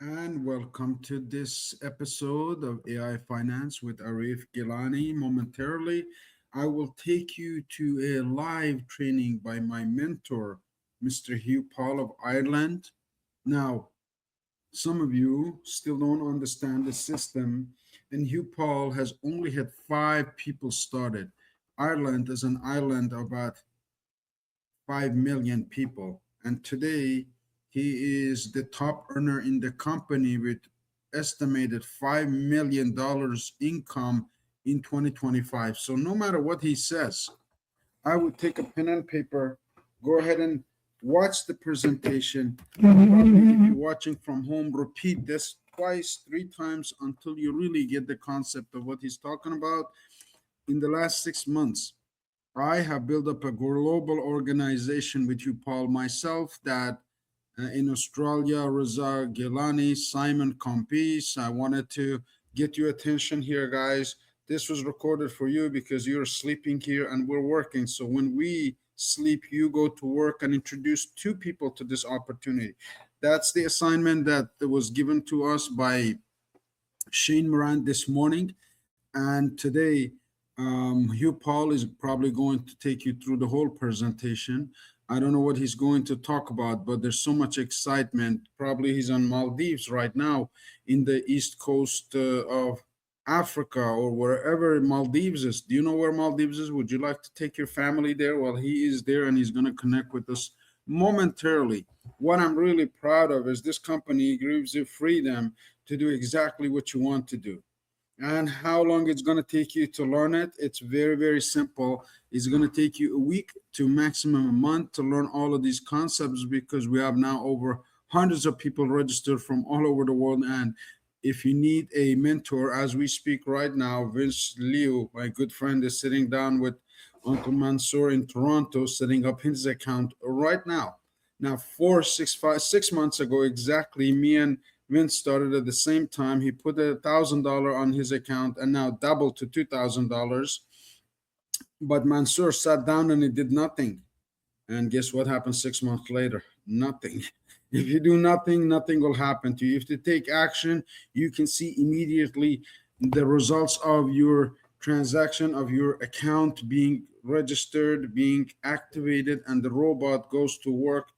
And welcome to this episode of AI Finance with Arif Gilany. Momentarily, I will take you to a live training by my mentor, Mr. Hugh Paul of Ireland. Now, some of you still don't understand the system, and Hugh Paul has only had 5 people started. Ireland is an island of about 5 million people. And today, he is the top earner in the company with estimated $5 million income in 2025. So, no matter what he says, I would take a pen and paper, go ahead and watch the presentation. Probably, if you're watching from home, repeat this twice, 3 times until you really get the concept of what he's talking about. In the last 6 months, I have built up a global organization with you, Paul, myself, that in Australia, Reza Gilany, Simon Compis. I wanted to get your attention here, guys. This was recorded for you because you're sleeping here and we're working. So when we sleep, you go to work and introduce 2 people to this opportunity. That's the assignment that was given to us by Shane Moran this morning. And today, Hugh Paul is probably going to take you through the whole presentation. I don't know what he's going to talk about, but there's so much excitement. Probably he's on Maldives right now in the east coast of Africa or wherever Maldives is. Do you know where Maldives is? Would you like to take your family there? Well, he is there and he's going to connect with us momentarily. What I'm really proud of is this company gives you freedom to do exactly what you want to do. And how long it's going to take you to learn it? It's very, very simple. It's going to take you a week to maximum a month to learn all of these concepts because we have now over hundreds of people registered from all over the world. And if you need a mentor, as we speak right now, Vince Liu, my good friend, is sitting down with Uncle Mansour in Toronto, setting up his account right now. Now, 6 months ago, exactly, me and Vince started at the same time. He put $1,000 on his account and now doubled to $2,000. But Mansour sat down and he did nothing. And guess what happened 6 months later? Nothing. If you do nothing, nothing will happen to you. If you take action, you can see immediately the results of your transaction, of your account being registered, being activated, and the robot goes to work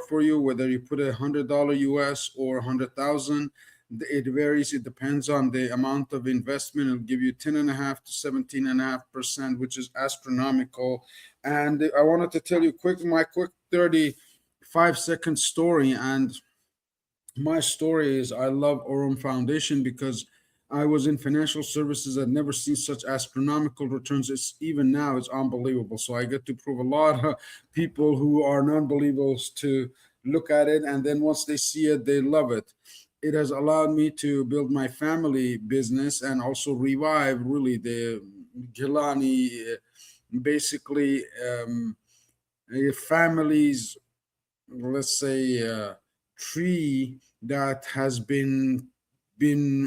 for you, whether you put $100 US or 100,000. It varies. It depends on the amount of investment. It'll give you 10.5 to 17.5%, which is astronomical. And I wanted to tell you my quick 35-second story. And my story is I love Aurum Foundation because I was in financial services. I'd never seen such astronomical returns. It's even now it's unbelievable. So I get to prove a lot of people who are non-believers to look at it, and then once they see it, they love it. It has allowed me to build my family business and also revive really the Gilany, basically a family's, let's say, tree that has been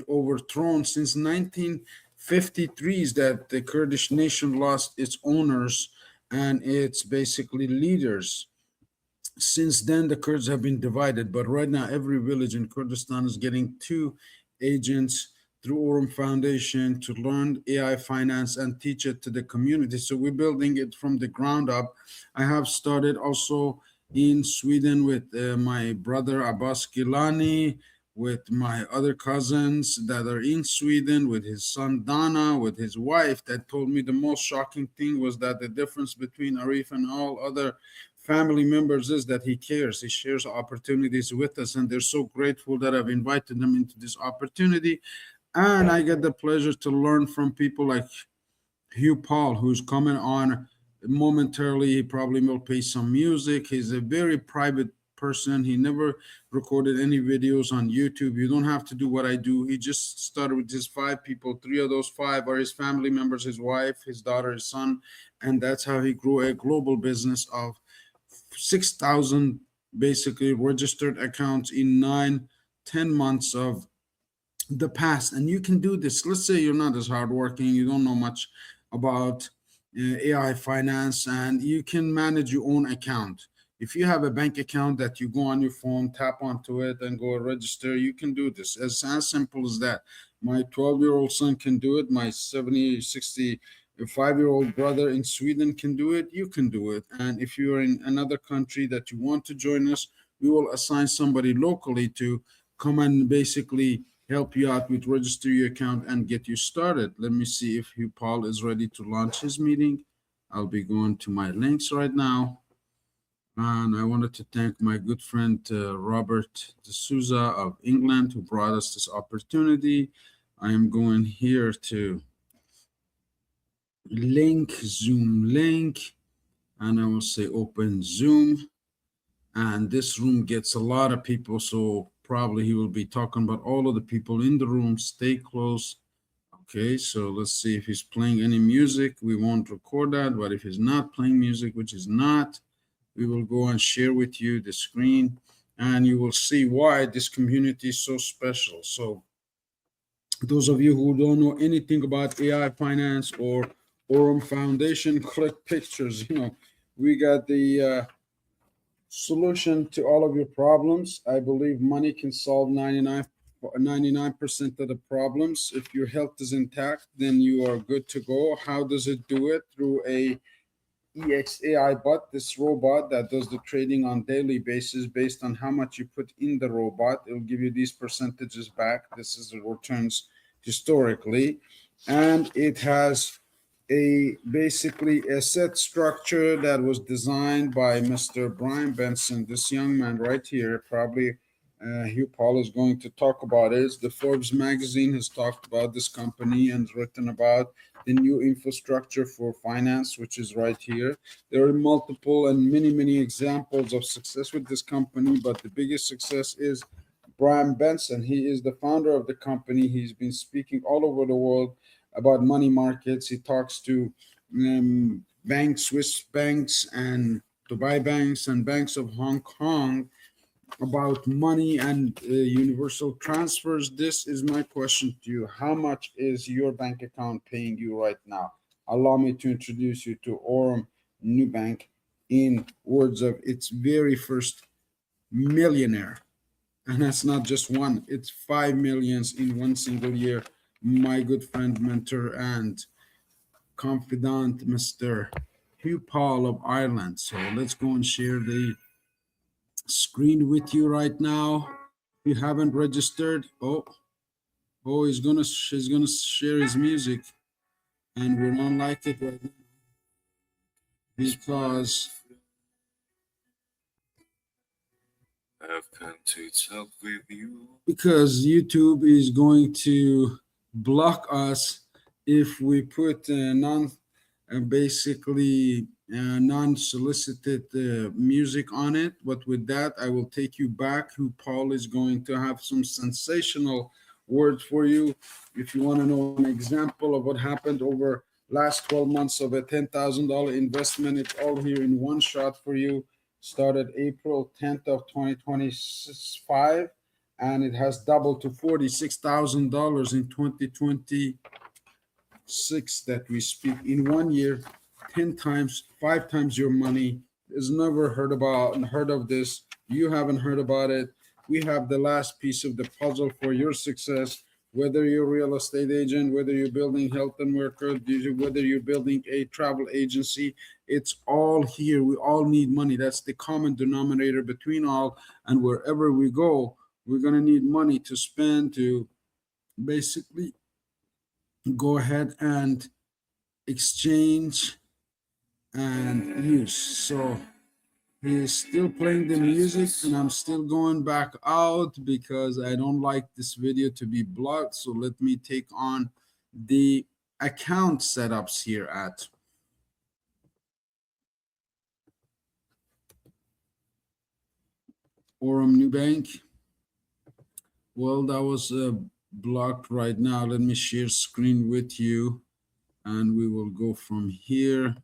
overthrown since 1953, is that the Kurdish nation lost its owners and its basically leaders. Since then, the Kurds have been divided, but right now, every village in Kurdistan is getting 2 agents through Aurum Foundation to learn AI finance and teach it to the community. So we're building it from the ground up. I have started also in Sweden with my brother Abbas Gilani, with my other cousins that are in Sweden, with his son Dana, with his wife. That told me the most shocking thing was that the difference between Arif and all other family members is that he cares. He shares opportunities with us, and they're so grateful that I've invited them into this opportunity. And I get the pleasure to learn from people like Hugh Paul, who's coming on momentarily. He probably will play some music. He's a very private person. He never recorded any videos on YouTube. You don't have to do what I do. He just started with just 5 people. 3 of those 5 are his family members, his wife, his daughter, his son. And that's how he grew a global business of 6,000 basically registered accounts in 9, 10 months of the past. And you can do this. Let's say you're not as hardworking, you don't know much about AI finance, and you can manage your own account. If you have a bank account that you go on your phone, tap onto it, and go register, you can do this. As simple as that. My 12-year-old son can do it. My 70, 65-year-old brother in Sweden can do it. You can do it. And if you're in another country that you want to join us, we will assign somebody locally to come and basically help you out with register your account and get you started. Let me see if Hugh Paul is ready to launch his meeting. I'll be going to my links right now. And I wanted to thank my good friend Robert D'Souza of England who brought us this opportunity. I am going here to Zoom link, and I will say open Zoom. And this room gets a lot of people, so probably he will be talking about all of the people in the room. Stay close. Okay, so let's see if he's playing any music. We won't record that, but if he's not playing music, which is not, we will go and share with you the screen, and you will see why this community is so special. So those of you who don't know anything about AI finance or Aurum Foundation, click pictures. We got the solution to all of your problems. I believe money can solve 99% of the problems. If your health is intact, then you are good to go. How does it do it? Through a EXAI bot, this robot that does the trading on daily basis based on how much you put in the robot. It'll give you these percentages back. This is the returns historically. And it has basically a set structure that was designed by Mr. Brian Benson, this young man right here. Probably Hugh Paul is going to talk about it. The Forbes magazine has talked about this company and written about the new infrastructure for finance, which is right here. There are multiple and many examples of success with this company, but the biggest success is Brian Benson. He is the founder of the company. He's been speaking all over the world about money markets. He talks to banks, Swiss banks, and Dubai banks, and banks of Hong Kong about money and universal transfers. This is my question to you. How much is your bank account paying you right now? Allow me to introduce you to Aurum New Bank in words of its very first millionaire. And that's not just one, it's 5 millions in one single year. My good friend, mentor, and confidant, Mr. Hugh Paul of Ireland. So let's go and share the screen with you right now. If you haven't registered, she's gonna share his music, and we don't like it right now because I've come to talk with you. Because YouTube is going to block us if we put basically non-solicited music on it. But with that, I will take you back. Who Paul is going to have some sensational words for you. If you want to know an example of what happened over last 12 months of a $10,000 investment, it's all here in one shot for you. Started April 10th of 2025, and it has doubled to $46,000 in 2026 that we speak. In 1 year, 10 times, 5 times your money. Is never heard of this. You haven't heard about it. We have the last piece of the puzzle for your success. Whether you're a real estate agent, whether you're building health and worker, whether you're building a travel agency, it's all here. We all need money. That's the common denominator between all. And wherever we go, we're going to need money to spend to basically go ahead and exchange and use. So he is still playing the music, and I'm still going back out because I don't like this video to be blocked. So let me take on the account setups here at Aurum New Bank. Well, that was blocked right now. Let me share screen with you, and we will go from here.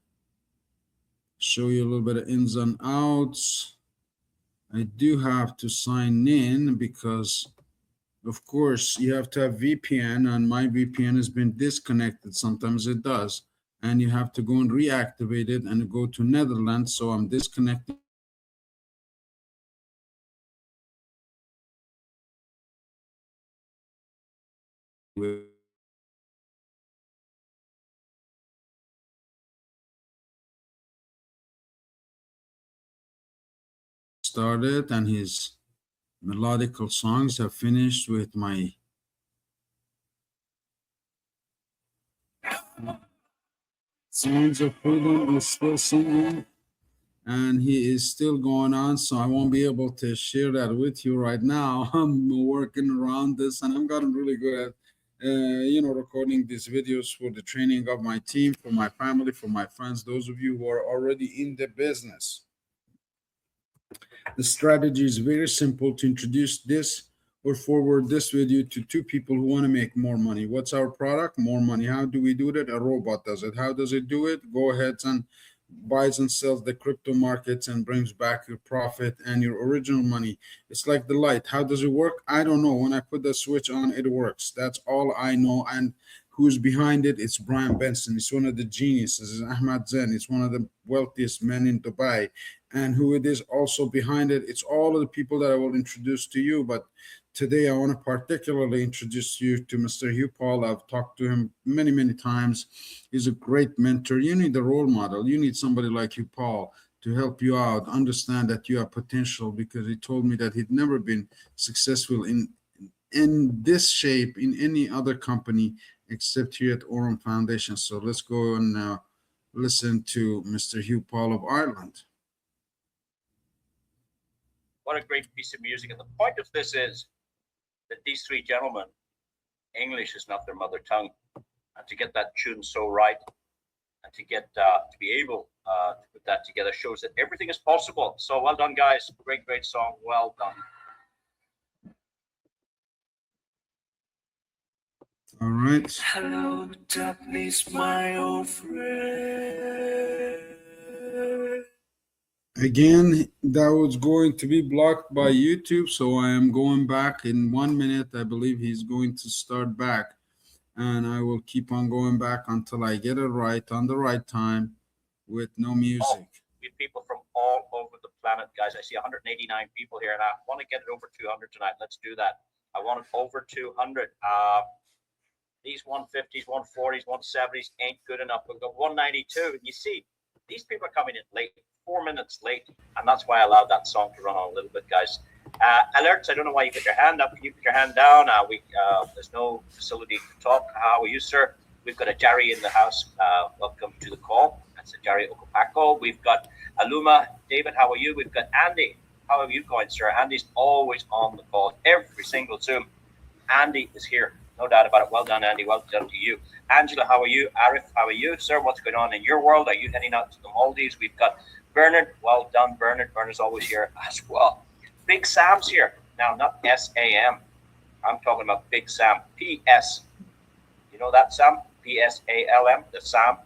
Show you a little bit of ins and outs. I do have to sign in because, of course, you have to have VPN, and my VPN has been disconnected. Sometimes it does. And you have to go and reactivate it and go to Netherlands. So I'm disconnecting started, and his melodical songs have finished with my Songs of Freedom is still singing, and he is still going on, so I won't be able to share that with you right now. I'm working around this, and I'm gotten really good at recording these videos for the training of my team, for my family, for my friends, those of you who are already in the business. The strategy is very simple: to introduce this or forward this video to two people who want to make more money. What's our product? More money. How do we do that? A robot does it. How does it do it? Go ahead and buys and sells the crypto markets and brings back your profit and your original money. It's like the light. How does it work? I don't know. When I put the switch on, it works. That's all I know. And who's behind it? It's Brian Benson. It's one of the geniuses. It's Ahmad Zen. It's one of the wealthiest men in Dubai. And who it is also behind it, it's all of the people that I will introduce to you. But today I want to particularly introduce you to Mr. Hugh Paul. I've talked to him many, many times. He's a great mentor. You need a role model. You need somebody like Hugh Paul to help you out, understand that you have potential, because he told me that he'd never been successful in this shape in any other company except here at Aurum Foundation. So let's go and listen to Mr. Hugh Paul of Ireland. What a great piece of music. And the point of this is that these three gentlemen, English is not their mother tongue. And to get that tune so right and to get to be able to put that together shows that everything is possible. So well done, guys. Great, great song. Well done. All right. Hello, darkness, my old friend. Again, that was going to be blocked by YouTube, so I am going back in 1 minute. I believe he's going to start back, and I will keep on going back until I get it right on the right time with no music. We have people from all over the planet, guys. I see 189 people here, and I want to get it over 200 tonight. Let's do that. I want it over 200. These 150s, 140s, 170s ain't good enough. We've got 192. And you see, these people are coming in late, 4 minutes late. And that's why I allowed that song to run on a little bit, guys. Alerts, I don't know why you put your hand up. Can you put your hand down? There's no facility to talk. How are you, sir? We've got a Jerry in the house. Welcome to the call. That's a Jerry Okopako. We've got Aluma. David, how are you? We've got Andy. How are you going, sir? Andy's always on the call. Every single Zoom. Andy is here. No doubt about it. Well done, Andy. Well done to you. Angela, how are you? Arif, how are you, sir? What's going on in your world? Are you heading out to the Maldives? We've got Bernard. Well done, Bernard. Bernard's always here as well. Big Sam's here. Now, not S-A-M. I'm talking about Big Sam. P-S. You know that, Sam? P-S-A-L-M, the Sam.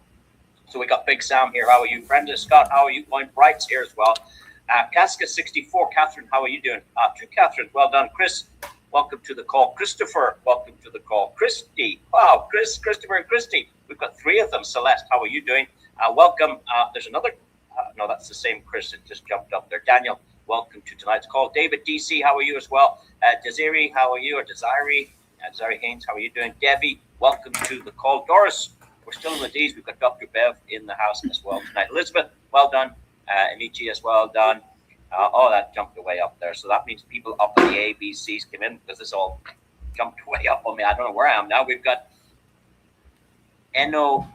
So we got Big Sam here. How are you? Brenda, Scott, how are you? Going Bright's here as well. Casca 64. Catherine, how are you doing? To Catherine, well done. Chris, welcome to the call. Christopher, welcome to the call. Christy, wow, Christopher and Christy. We've got three of them. Celeste, how are you doing? Welcome. There's another. No, that's the same Chris that just jumped up there. Daniel, welcome to tonight's call. David DC, how are you as well? Desiree, how are you? Or Desiree Haynes, how are you doing? Debbie, welcome to the call. Doris, we're still in the D's. We've got Dr. Bev in the house as well tonight. Elizabeth, well done. Amici as well done. That jumped way up there. So that means people up in the ABCs came in because this all jumped way up on me. I don't know where I am now. We've got Eno.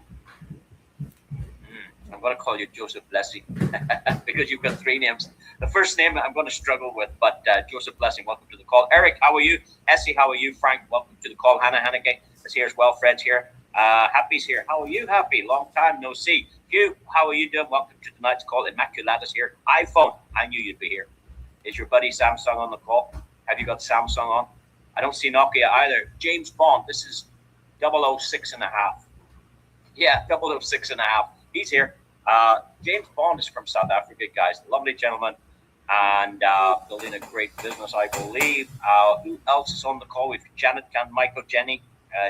I'm going to call you Joseph Blessing because you've got three names. The first name I'm going to struggle with, but Joseph Blessing, welcome to the call. Eric, how are you? Essie, how are you? Frank, welcome to the call. Hannah Haneke is here as well. Fred's here. Happy's here. How are you, Happy? Long time no see. Hugh, how are you doing? Welcome to tonight's call. Immaculatus here. iPhone, I knew you'd be here. Is your buddy Samsung on the call? Have you got Samsung on? I don't see Nokia either. James Bond, this is 006 and a half. Yeah, 006 and a half. He's here. James Bond is from South Africa, guys. Lovely gentleman. And building a great business, I believe. Who else is on the call? We've Janet, Michael, Jenny,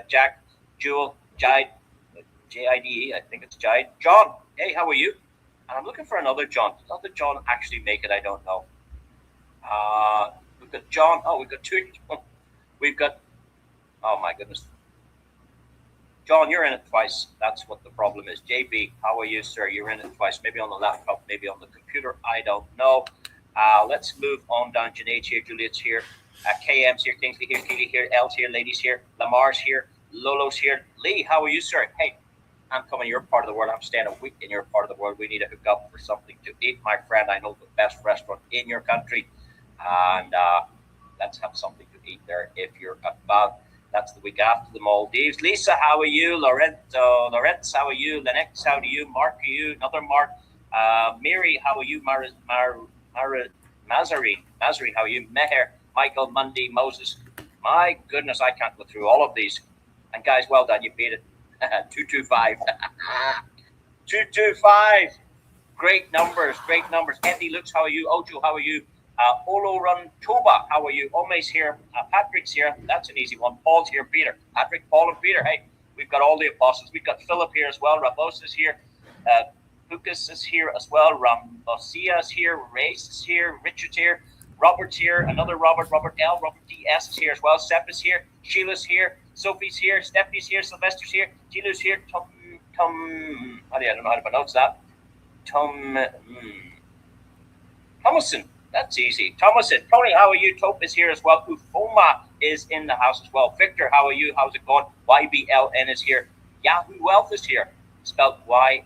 Jack, Jewel, Jide, J-I-D-E, I think it's Jide. John, hey, how are you? And I'm looking for another John. Did other John actually make it? I don't know. We've got John. Oh, we've got two. We've got, oh my goodness. John, you're in it twice. That's what the problem is. JB, how are you, sir? You're in it twice. Maybe on the laptop, maybe on the computer. I don't know. Let's move on down. Janae's here, Juliet's here, KM's here, Kingsley here, Keely here, Elle's here, Ladies here, Lamar's here, Lolo's here. Lee, how are you, sir? Hey, I'm coming your part of the world. I'm staying a week in your part of the world. We need to hook up for something to eat, my friend. I know the best restaurant in your country, and let's have something to eat there if you're about. That's the week after the Maldives. Lisa, how are you? Lawrence, how are you? Lennox, how are you? Mark, are you? Another Mark. Mary, how are you? Mazarine, how are you? Meher, Michael, Mundy, Moses. My goodness, I can't go through all of these. And guys, well done. You beat it. 225. 225. Great numbers. Andy Lux, how are you? Ojo, how are you? Olo Run Toba, how are you? Ome's here. Patrick's here. That's an easy one. Paul's here. Peter. Patrick, Paul, and Peter. Hey, we've got all the apostles. We've got Philip here as well. Ramos is here. Lucas is here as well. Ramosia is here. Race is here. Richard's here. Robert's here. Another Robert. Robert L. Robert D.S. is here as well. Seth is here. Sheila's here. Sophie's here. Stephanie's here. Sylvester's here. Gilu's here. I don't know how to pronounce that. Thomason. That's easy. Thomason. Tony, how are you? Tope is here as well. Ufoma is in the house as well. Victor, how are you? How's it going? YBLN is here. Yahoo Wealth is here. Spelled YAUH.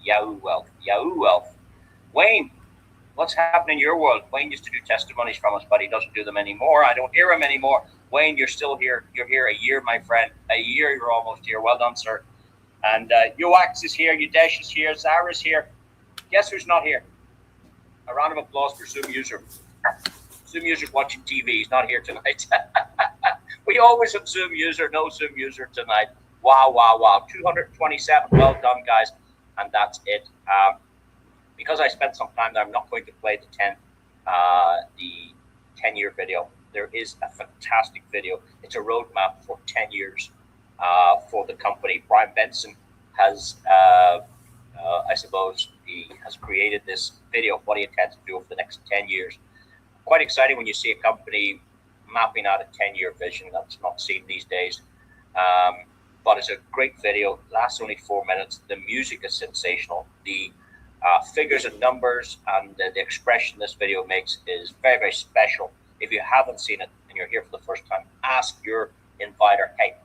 Yahoo Wealth. Yahoo Wealth. Wayne, what's happening in your world? Wayne used to do testimonies from us, but he doesn't do them anymore. I don't hear him anymore. Wayne, you're still here. You're here a year, my friend. A year, you're almost here. Well done, sir. And Yoax is here. Udesh is here. Zara's here. Guess who's not here? A round of applause for Zoom user. Zoom user's watching TV. He's not here tonight. We always have Zoom user. No Zoom user tonight. Wow. 227. Well done, guys. And that's it. Because I spent some time there, I'm not going to play the 10-year video. There is a fantastic video. It's a roadmap for 10 years for the company. Brian Benson has, I suppose, he has created this video of what he intends to do over the next 10 years. Quite exciting when you see a company mapping out a 10-year vision. That's not seen these days. But it's a great video. Lasts only 4 minutes. The music is sensational. The figures and numbers and the expression this video makes is very, very special. If you haven't seen it and you're here for the first time, ask your inviter, hey,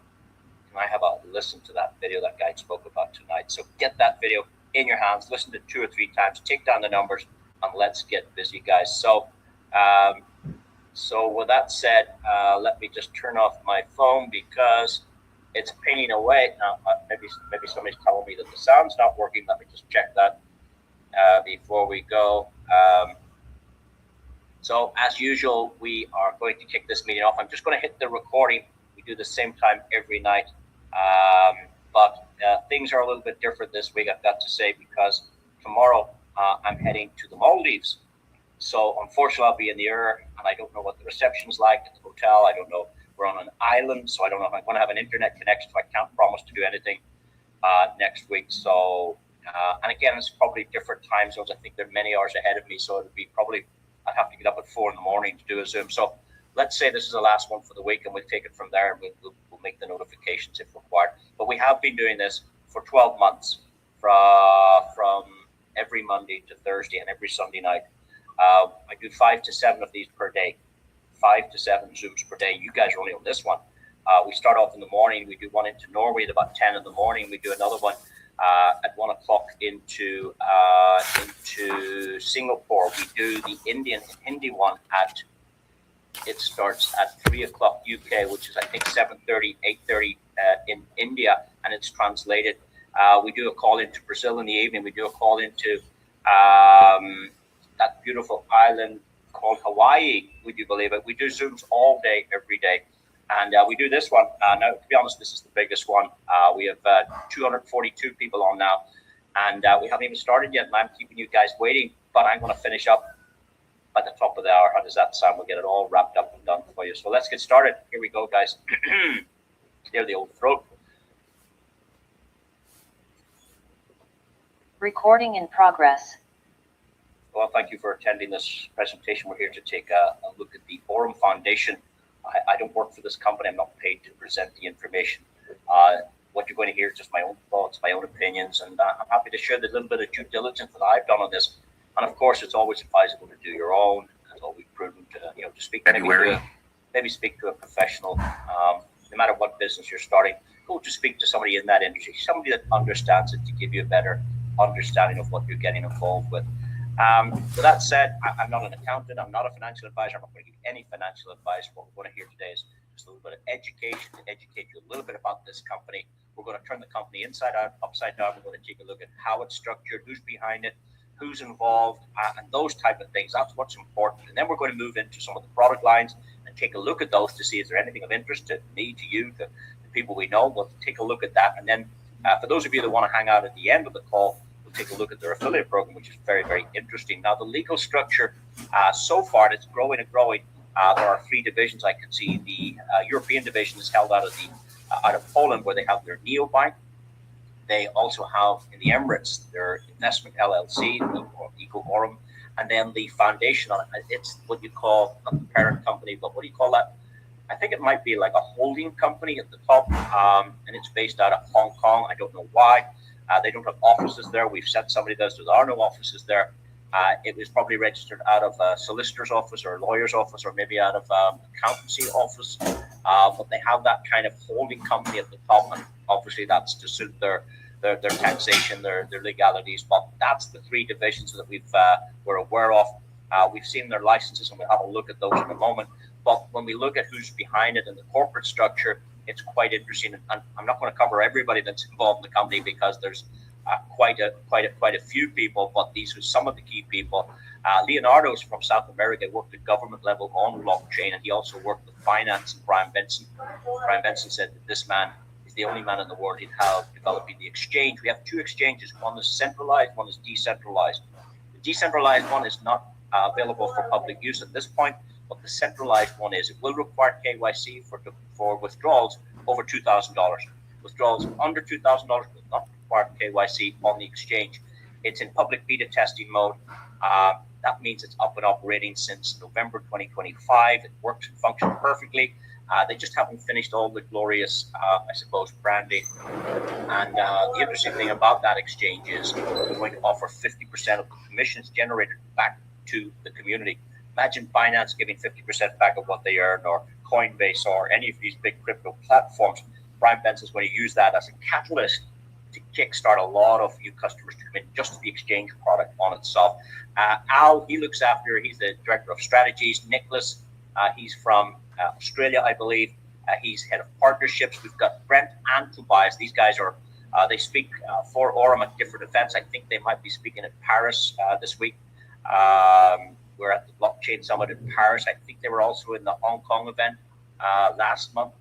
can I have a listen to that video that guy spoke about tonight? So get that video in your hands, listen to it 2 or 3 times, take down the numbers, and let's get busy, guys. So with that said, let me just turn off my phone because it's pinging away. Now, maybe somebody's telling me that the sound's not working. Let me just check that before we go. So as usual, we are going to kick this meeting off. I'm just going to hit the recording. We do the same time every night. But things are a little bit different this week, I've got to say, because tomorrow I'm heading to the Maldives. So unfortunately, I'll be in the air, and I don't know what the reception's like at the hotel. I don't know. We're on an island, so I don't know if I'm going to have an internet connection. So I can't promise to do anything next week. So, and again, it's probably different time zones. I think they're many hours ahead of me, so it'll be probably, I'd have to get up at 4 in the morning to do a Zoom. So let's say this is the last one for the week, and we'll take it from there, and we'll make the notifications if required. But we have been doing this for 12 months, from every Monday to Thursday and every Sunday night. I do 5 to 7 of these per day, 5 to 7 Zooms per day. You guys are only on this one. We start off in the morning. We do one into Norway at about 10 in the morning. We do another one at 1 o'clock into Singapore. We do the Indian Hindi one it starts at 3 o'clock UK, which is I think 7:30, 8:30 in India, and it's translated. We do a call into Brazil in the evening. We do a call into that beautiful island called Hawaii. Would you believe it? We do Zooms all day, every day. And we do this one. Now, to be honest, this is the biggest one. We have 242 people on now. And we haven't even started yet. And I'm keeping you guys waiting. But I'm going to finish up at the top of the hour. How does that sound? We'll get it all wrapped up and done for you. So let's get started. Here we go, guys. Clear the old throat. Recording in progress. Well, thank you for attending this presentation. We're here to take a look at the Aurum Foundation I don't work for this company. I'm not paid to present the information. What you're going to hear is just my own thoughts, my own opinions, and I'm happy to share the little bit of due diligence that I've done on this. And of course, it's always advisable to do your own. It's always prudent to, to speak maybe speak to a professional. No matter what business you're starting, go to speak to somebody in that industry, somebody that understands it, to give you a better understanding of what you're getting involved with. With that said, I'm not an accountant. I'm not a financial advisor. I'm not going to give any financial advice. What we're going to hear today is just a little bit of education to educate you a little bit about this company. We're going to turn the company inside out, upside down. We're going to take a look at how it's structured, who's behind it, who's involved, and those type of things. That's what's important. And then we're going to move into some of the product lines and take a look at those to see is there anything of interest to me, to you, to the people we know. We'll take a look at that. And then for those of you that want to hang out at the end of the call, we'll take a look at their affiliate program, which is very, very interesting. Now, the legal structure, so far, it's growing and growing. There are 3 divisions. I can see the European division is held out of Poland, where they have their neobank. They also have in the Emirates their investment LLC, the Aurum, and then the foundation on it. It's what you call not the parent company, but what do you call that? I think it might be like a holding company at the top, and it's based out of Hong Kong. I don't know why. They don't have offices there. We've sent somebody there, so there are no offices there. It was probably registered out of a solicitor's office or a lawyer's office, or maybe out of accountancy office. But they have that kind of holding company at the top, and obviously that's to suit their taxation, their legalities. But that's the 3 divisions that we're aware of. We've seen their licenses, and we'll have a look at those in a moment. But when we look at who's behind it and the corporate structure, it's quite interesting. And I'm not going to cover everybody that's involved in the company, because there's quite a few people. But these are some of the key people. Leonardo's from South America, worked at government level on blockchain, and he also worked with finance and Brian Benson. Brian Benson said that this man is the only man in the world who'd have developing the exchange. We have 2 exchanges. One is centralized, one is decentralized. The decentralized one is not available for public use at this point, but the centralized one is. It will require KYC for withdrawals over $2,000. Withdrawals under $2,000 will not require KYC on the exchange. It's in public beta testing mode. That means it's up and operating since November 2025. It works and functions perfectly. They just haven't finished all the glorious, branding. And the interesting thing about that exchange is we're going to offer 50% of the commissions generated back to the community. Imagine Binance giving 50% back of what they earn, or Coinbase, or any of these big crypto platforms. Brian Benson is going to use that as a catalyst to kickstart a lot of new customers to come in just to the exchange product on itself. Al, he's the director of strategies. Nicholas, he's from Australia, I believe. He's head of partnerships. We've got Brent and Tobias. These guys they speak for Aurum at different events. I think they might be speaking in Paris this week. We're at the Blockchain Summit in Paris. I think they were also in the Hong Kong event last month.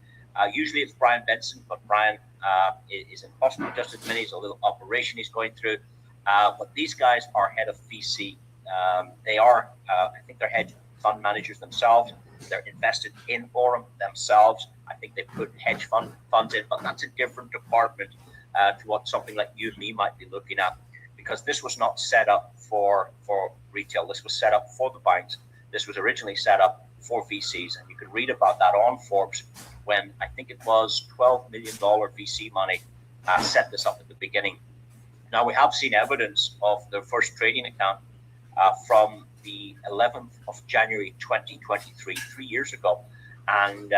Usually it's Brian Benson, but Brian is in hospital just at the minute. He's a little operation he's going through. But these guys are head of VC. They are, I think they're hedge fund managers themselves. They're invested in Aurum themselves. I think they put hedge funds in, but that's a different department to what something like you and me might be looking at, because this was not set up for retail. This was set up for the banks. This was originally set up for VCs, and you can read about that on Forbes when I think it was $12 million VC money set this up at the beginning. Now, we have seen evidence of the first trading account from the 11th of January 2023, 3 years ago. And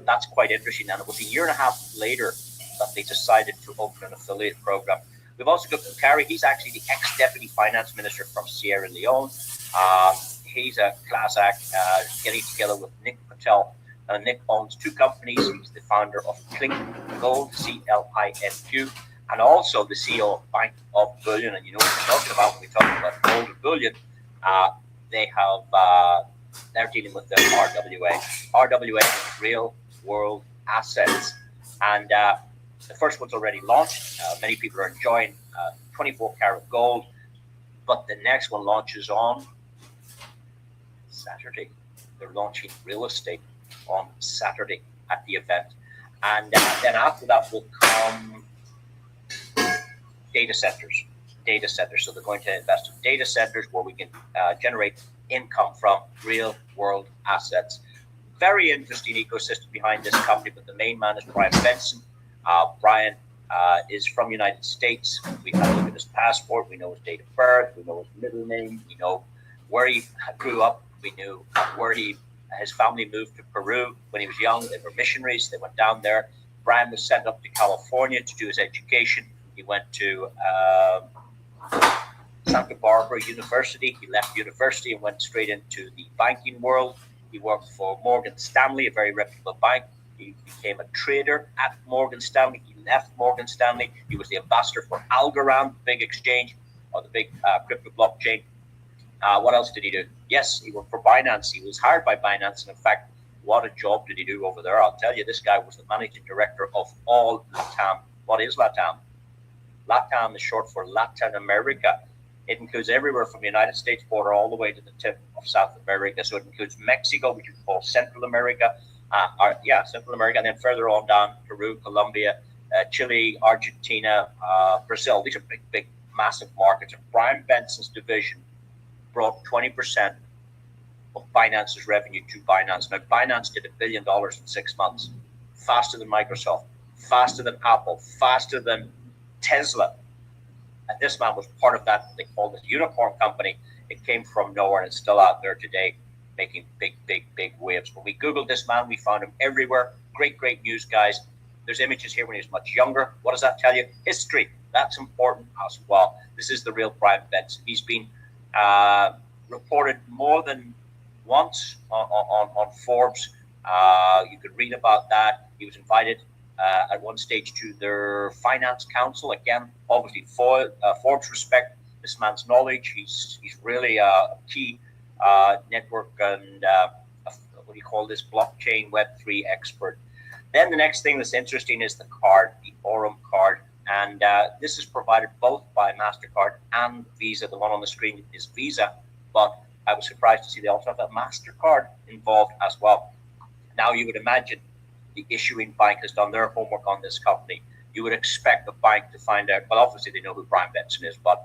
that's quite interesting. And it was a year and a half later that they decided to open an affiliate program. We've also got Bukari. He's actually the ex-deputy finance minister from Sierra Leone. He's a class act, getting together with Nick Patel. Nick owns 2 companies. He's the founder of Clink Gold, CLINQ, and also the CEO of Bank of Bullion. And you know what we're talking about when we talk about gold and bullion. They're dealing with their RWA. RWA is real world assets. And the first one's already launched. Many people are enjoying 24 karat gold, but the next one launches on Saturday. They're launching real estate on Saturday at the event. And then after that will come data centers. So they're going to invest in data centers where we can generate income from real world assets. very interesting ecosystem behind this company, but the main man is Brian Benson. Brian is from the United States. We have a look at his passport. We know his date of birth. We know his middle name. We know where he grew up. We knew where his family moved to Peru when he was young. They were missionaries. They went down there. Brian was sent up to California to do his education. He went to Santa Barbara University. He left university and went straight into the banking world. He worked for Morgan Stanley, a very reputable bank. He became a trader at Morgan Stanley. He left Morgan Stanley. He was the ambassador for Algorand, the big exchange, or the big crypto blockchain. What else did he do? Yes, he worked for Binance. He was hired by Binance. And in fact, what a job did he do over there? I'll tell you, this guy was the managing director of all LATAM. What is LATAM? LATAM is short for Latin America. It includes everywhere from the United States border all the way to the tip of South America. So it includes Mexico, which we call Central America. Central America. And then further on down, Peru, Colombia, Chile, Argentina, Brazil. These are big, massive markets. And Brian Benson's division brought 20% of Binance's revenue to Binance. Now, Binance did $1 billion in 6 months, faster than Microsoft, faster than Apple, faster than Tesla. And this man was part of that. They called it a unicorn company. It came from nowhere and it's still out there today, making big waves. When we Googled this man, we found him everywhere. Great news, guys. There's images here when he was much younger. What does that tell you? History. That's important as well. This is the real Brian Benson. He's been reported more than once on Forbes. You could read about that. He was invited at one stage to their finance council. Again, obviously, Forbes respect this man's knowledge. He's really a key network and what do you call this, blockchain Web3 expert. Then the next thing that's interesting is the card, the Aurum card. And this is provided both by MasterCard and Visa. The one on the screen is Visa, but I was surprised to see they also have that MasterCard involved as well. Now you would imagine the issuing bank has done their homework on this company. You would expect the bank to find out, well, obviously they know who Brian Benson is, but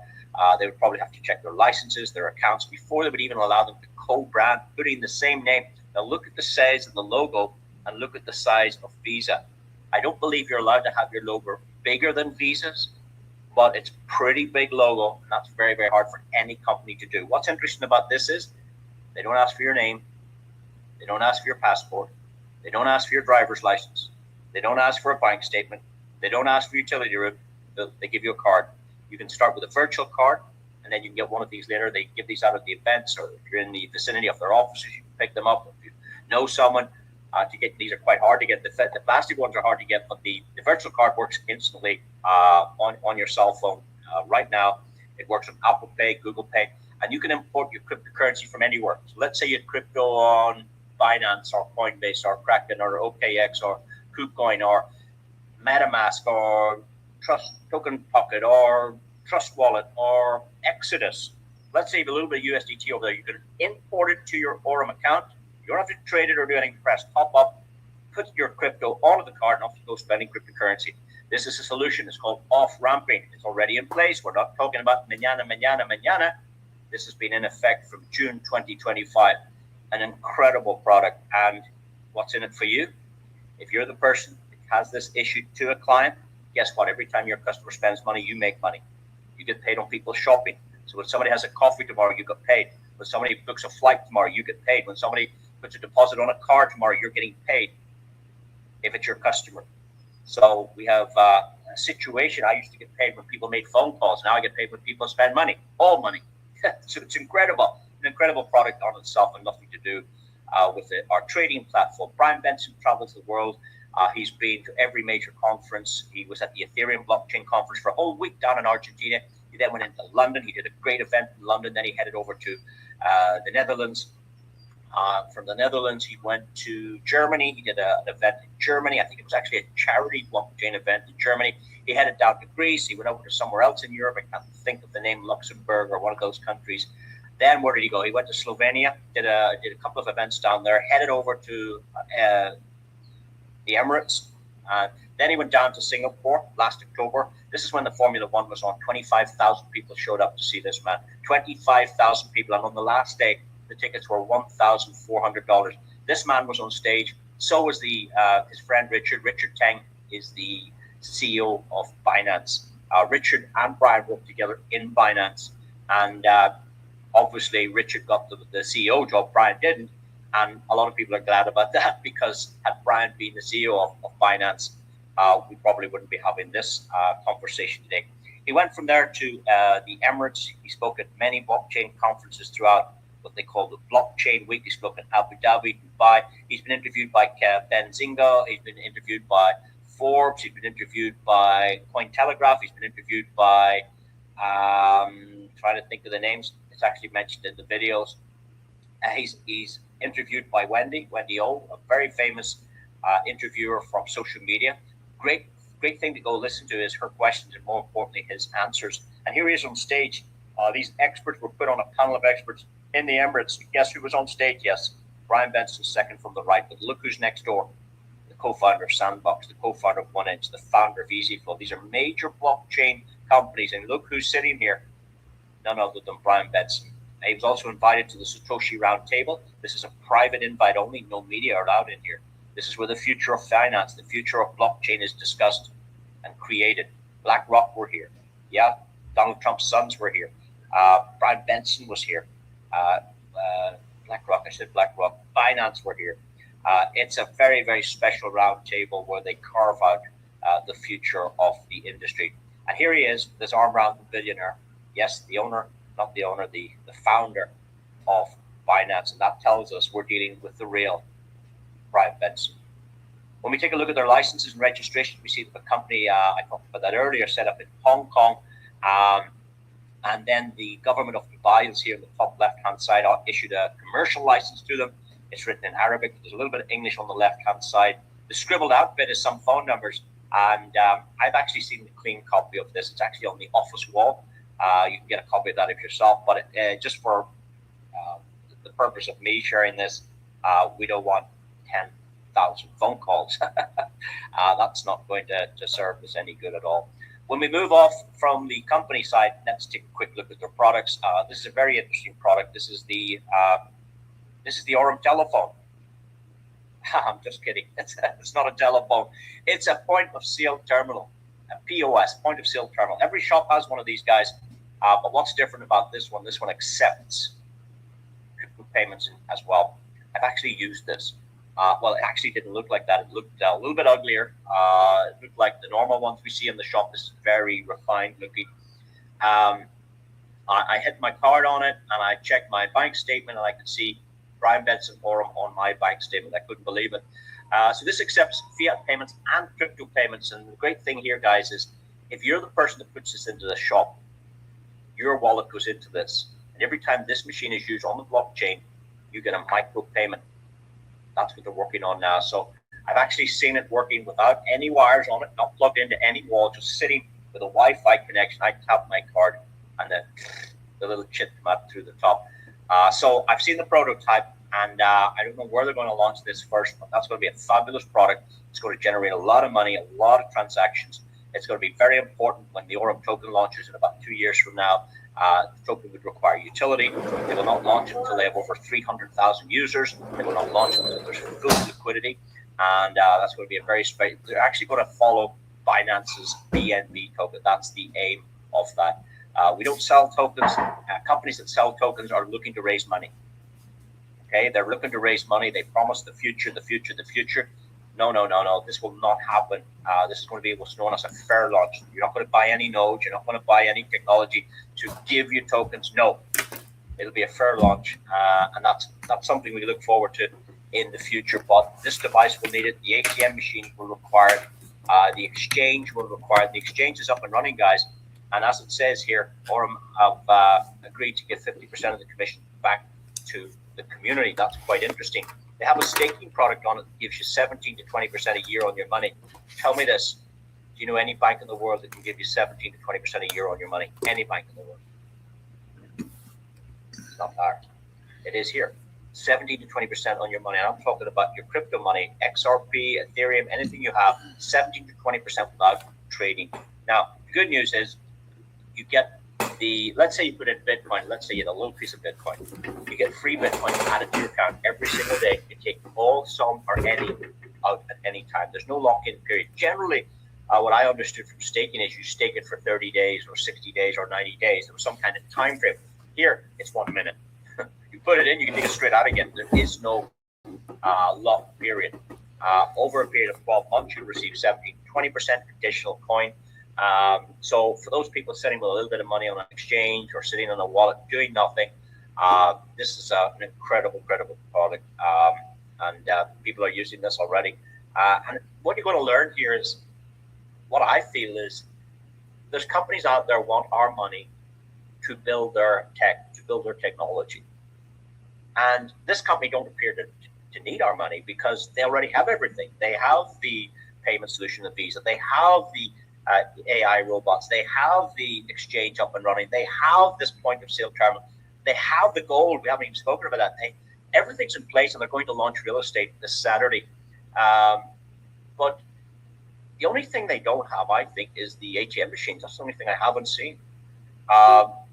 they would probably have to check their licenses, their accounts, before they would even allow them to co-brand, putting the same name. Now look at the size of the logo and look at the size of Visa. I don't believe you're allowed to have your logo bigger than Visa's, but it's pretty big logo, and that's very hard for any company to do. What's interesting about this is they don't ask for your name, they don't ask for your passport, they don't ask for your driver's license, they don't ask for a bank statement, they don't ask for utility room. They give you a card. You can start with a virtual card, and then you can get one of these later. They give these out at the events, or if you're in the vicinity of their offices, you can pick them up. If you know someone, to get these are quite hard to get. The plastic ones are hard to get, but the virtual card works instantly on your cell phone. Right now, it works on Apple Pay, Google Pay, and you can import your cryptocurrency from anywhere. So let's say you had crypto on Binance or Coinbase or Kraken or OKX or KuCoin or MetaMask or Trust Token Pocket or Trust Wallet or Exodus. Let's say you have a little bit of USDT over there. You can import it to your Aurum account. You don't have to trade it or do anything. Press top up, put your crypto onto the card, and off you go spending cryptocurrency. This is a solution. It's called off-ramping. It's already in place. We're not talking about mañana. This has been in effect from June 2025. An incredible product. And what's in it for you? If you're the person that has this issued to a client, guess what? Every time your customer spends money, you make money. You get paid on people shopping. So when somebody has a coffee tomorrow, you get paid. When somebody books a flight tomorrow, you get paid. When somebody puts a deposit on a car tomorrow, you're getting paid if it's your customer. So we have a situation. I used to get paid when people made phone calls. Now I get paid when people spend money, all money. So it's incredible, an incredible product on itself, and nothing to do with it. Our trading platform. Brian Benson travels the world. He's been to every major conference. He was at the Ethereum blockchain conference for a whole week down in Argentina. He then went into London. He did a great event in London. Then he headed over to the Netherlands. From the Netherlands, he went to Germany. He did an event in Germany. I think it was actually a charity blockchain event in Germany. He headed down to Greece. He went over to somewhere else in Europe. I can't think of the name, Luxembourg or one of those countries. Then where did he go? He went to Slovenia, did a couple of events down there, headed over to the Emirates. Then he went down to Singapore last October. This is when the Formula One was on. 25,000 people showed up to see this man. 25,000 people. And on the last day, the tickets were $1,400. This man was on stage. So was his friend Richard. Richard Teng is the CEO of Binance. Richard and Brian worked together in Binance, and obviously Richard got the CEO job, Brian didn't, and a lot of people are glad about that, because had Brian been the CEO of Binance, we probably wouldn't be having this conversation today. He went from there to the Emirates. He spoke at many blockchain conferences throughout what they call the Blockchain Week. He spoke in Abu Dhabi, Dubai. He's been interviewed by Ben Zinga. He's been interviewed by Forbes. He's been interviewed by Cointelegraph. He's been interviewed by, trying to think of the names. It's actually mentioned in the videos. He's interviewed by Wendy O, a very famous interviewer from social media. Great thing to go listen to is her questions, and more importantly, his answers. And here he is on stage. These experts were put on a panel of experts in the Emirates. Guess who was on stage? Yes, Brian Benson, second from the right. But look who's next door. The co-founder of Sandbox, the co-founder of 1inch, the founder of EasyFlow. These are major blockchain companies. And look who's sitting here. None other than Brian Benson. He was also invited to the Satoshi Roundtable. This is a private invite only. No media are allowed in here. This is where the future of finance, the future of blockchain is discussed and created. BlackRock were here. Yeah, Donald Trump's sons were here. Brian Benson was here. BlackRock. Binance were here. It's a very, very special roundtable where they carve out the future of the industry. And here he is, this arm-round billionaire. Yes, the founder of Binance. And that tells us we're dealing with the real Brian Benson. When we take a look at their licenses and registrations, we see that the company, I talked about that earlier, set up in Hong Kong. And then the government of Dubai is here in the top left-hand side, issued a commercial license to them. It's written in Arabic. There's a little bit of English on the left-hand side. The scribbled out bit is some phone numbers. And I've actually seen the clean copy of this. It's actually on the office wall. You can get a copy of that if yourself. But just for the purpose of me sharing this, we don't want 10,000 phone calls. That's not going to serve us any good at all. When we move off from the company side, let's take a quick look at their products. This is a very interesting product. This is the Aurum telephone. I'm just kidding. It's not a telephone. It's a point of sale terminal, a POS, point of sale terminal. Every shop has one of these guys. But what's different about this one? This one accepts crypto payments as well. I've actually used this. Well, it actually didn't look like that. It looked a little bit uglier. It looked like the normal ones we see in the shop. This is very refined looking. I hit my card on it and I checked my bank statement and I could see Brian Benson Aurum on my bank statement. I couldn't believe it. So this accepts fiat payments and crypto payments. And the great thing here, guys, is if you're the person that puts this into the shop, your wallet goes into this. And every time this machine is used on the blockchain, you get a micro payment. That's what they're working on now. So I've actually seen it working without any wires on it, not plugged into any wall, just sitting with a Wi-Fi connection. I tap my card and the little chip come out through the top. So I've seen the prototype and I don't know where they're going to launch this first, but that's going to be a fabulous product. It's going to generate a lot of money, a lot of transactions. It's going to be very important when the Aurum token launches in about 2 years from now. The token would require utility. They will not launch it until they have over 300,000 users. They will not launch it until there's full liquidity. And that's going to be a very special. They're actually going to follow Binance's BNB token. That's the aim of that. We don't sell tokens. Companies that sell tokens are looking to raise money. Okay, they're looking to raise money. They promise the future. No. This will not happen. This is going to be what's known as a fair launch. You're not going to buy any nodes. You're not going to buy any technology to give you tokens. No, it'll be a fair launch, and that's something we look forward to in the future. But this device will need it. The ATM machine will require it. The exchange will require it. The exchange is up and running, guys. And as it says here, Aurum have agreed to give 50% of the commission back to the community. That's quite interesting. They have a staking product on it that gives you 17 to 20% a year on your money. Tell me this. Do you know any bank in the world that can give you 17 to 20% a year on your money? Any bank in the world. It's not hard. It is here. 17 to 20% on your money. And I'm talking about your crypto money, XRP, Ethereum, anything you have, 17 to 20% without trading. Now, the good news is you get let's say you put in Bitcoin, let's say you had a little piece of Bitcoin, you get free Bitcoin added to your account every single day. You take all, some, or any out at any time. There's no lock-in period. Generally, what I understood from staking is you stake it for 30 days or 60 days or 90 days. There was some kind of time frame. Here, it's 1 minute. You put it in, you can take it straight out again. There is no lock period. Over a period of 12 months, you receive 20% additional coin. So for those people sitting with a little bit of money on an exchange or sitting on a wallet doing nothing, this is an incredible product. And people are using this already. And what you're going to learn here is, what I feel is, there's companies out there want our money to build their tech, to build their technology. And this company don't appear to need our money because they already have everything. They have the payment solution of Visa. They have the AI robots. They have the exchange up and running. They have this point of sale terminal. They have the gold. We haven't even spoken about that. Everything's in place, and they're going to launch real estate this Saturday. But the only thing they don't have, I think, is the ATM machines. That's the only thing I haven't seen.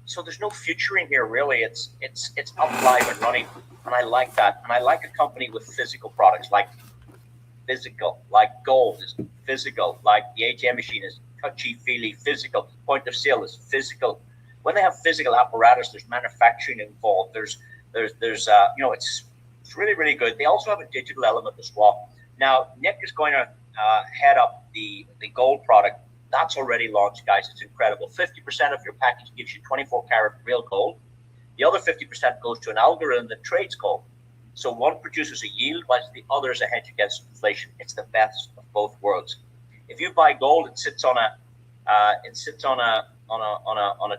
So there's no future in here, really. It's up live and running, and I like that. And I like a company with physical products, like gold is physical, like the ATM machine is touchy-feely physical. Point of sale is physical. When they have physical apparatus, there's manufacturing involved. There's it's really, really good. They also have a digital element as well. Now, Nick is going to head up the gold product. That's already launched, guys. It's incredible. 50% of your package gives you 24-karat real gold. The other 50% goes to an algorithm that trades gold. So one produces a yield, whilst the other is a hedge against inflation. It's the best of both worlds. If you buy gold, it sits on a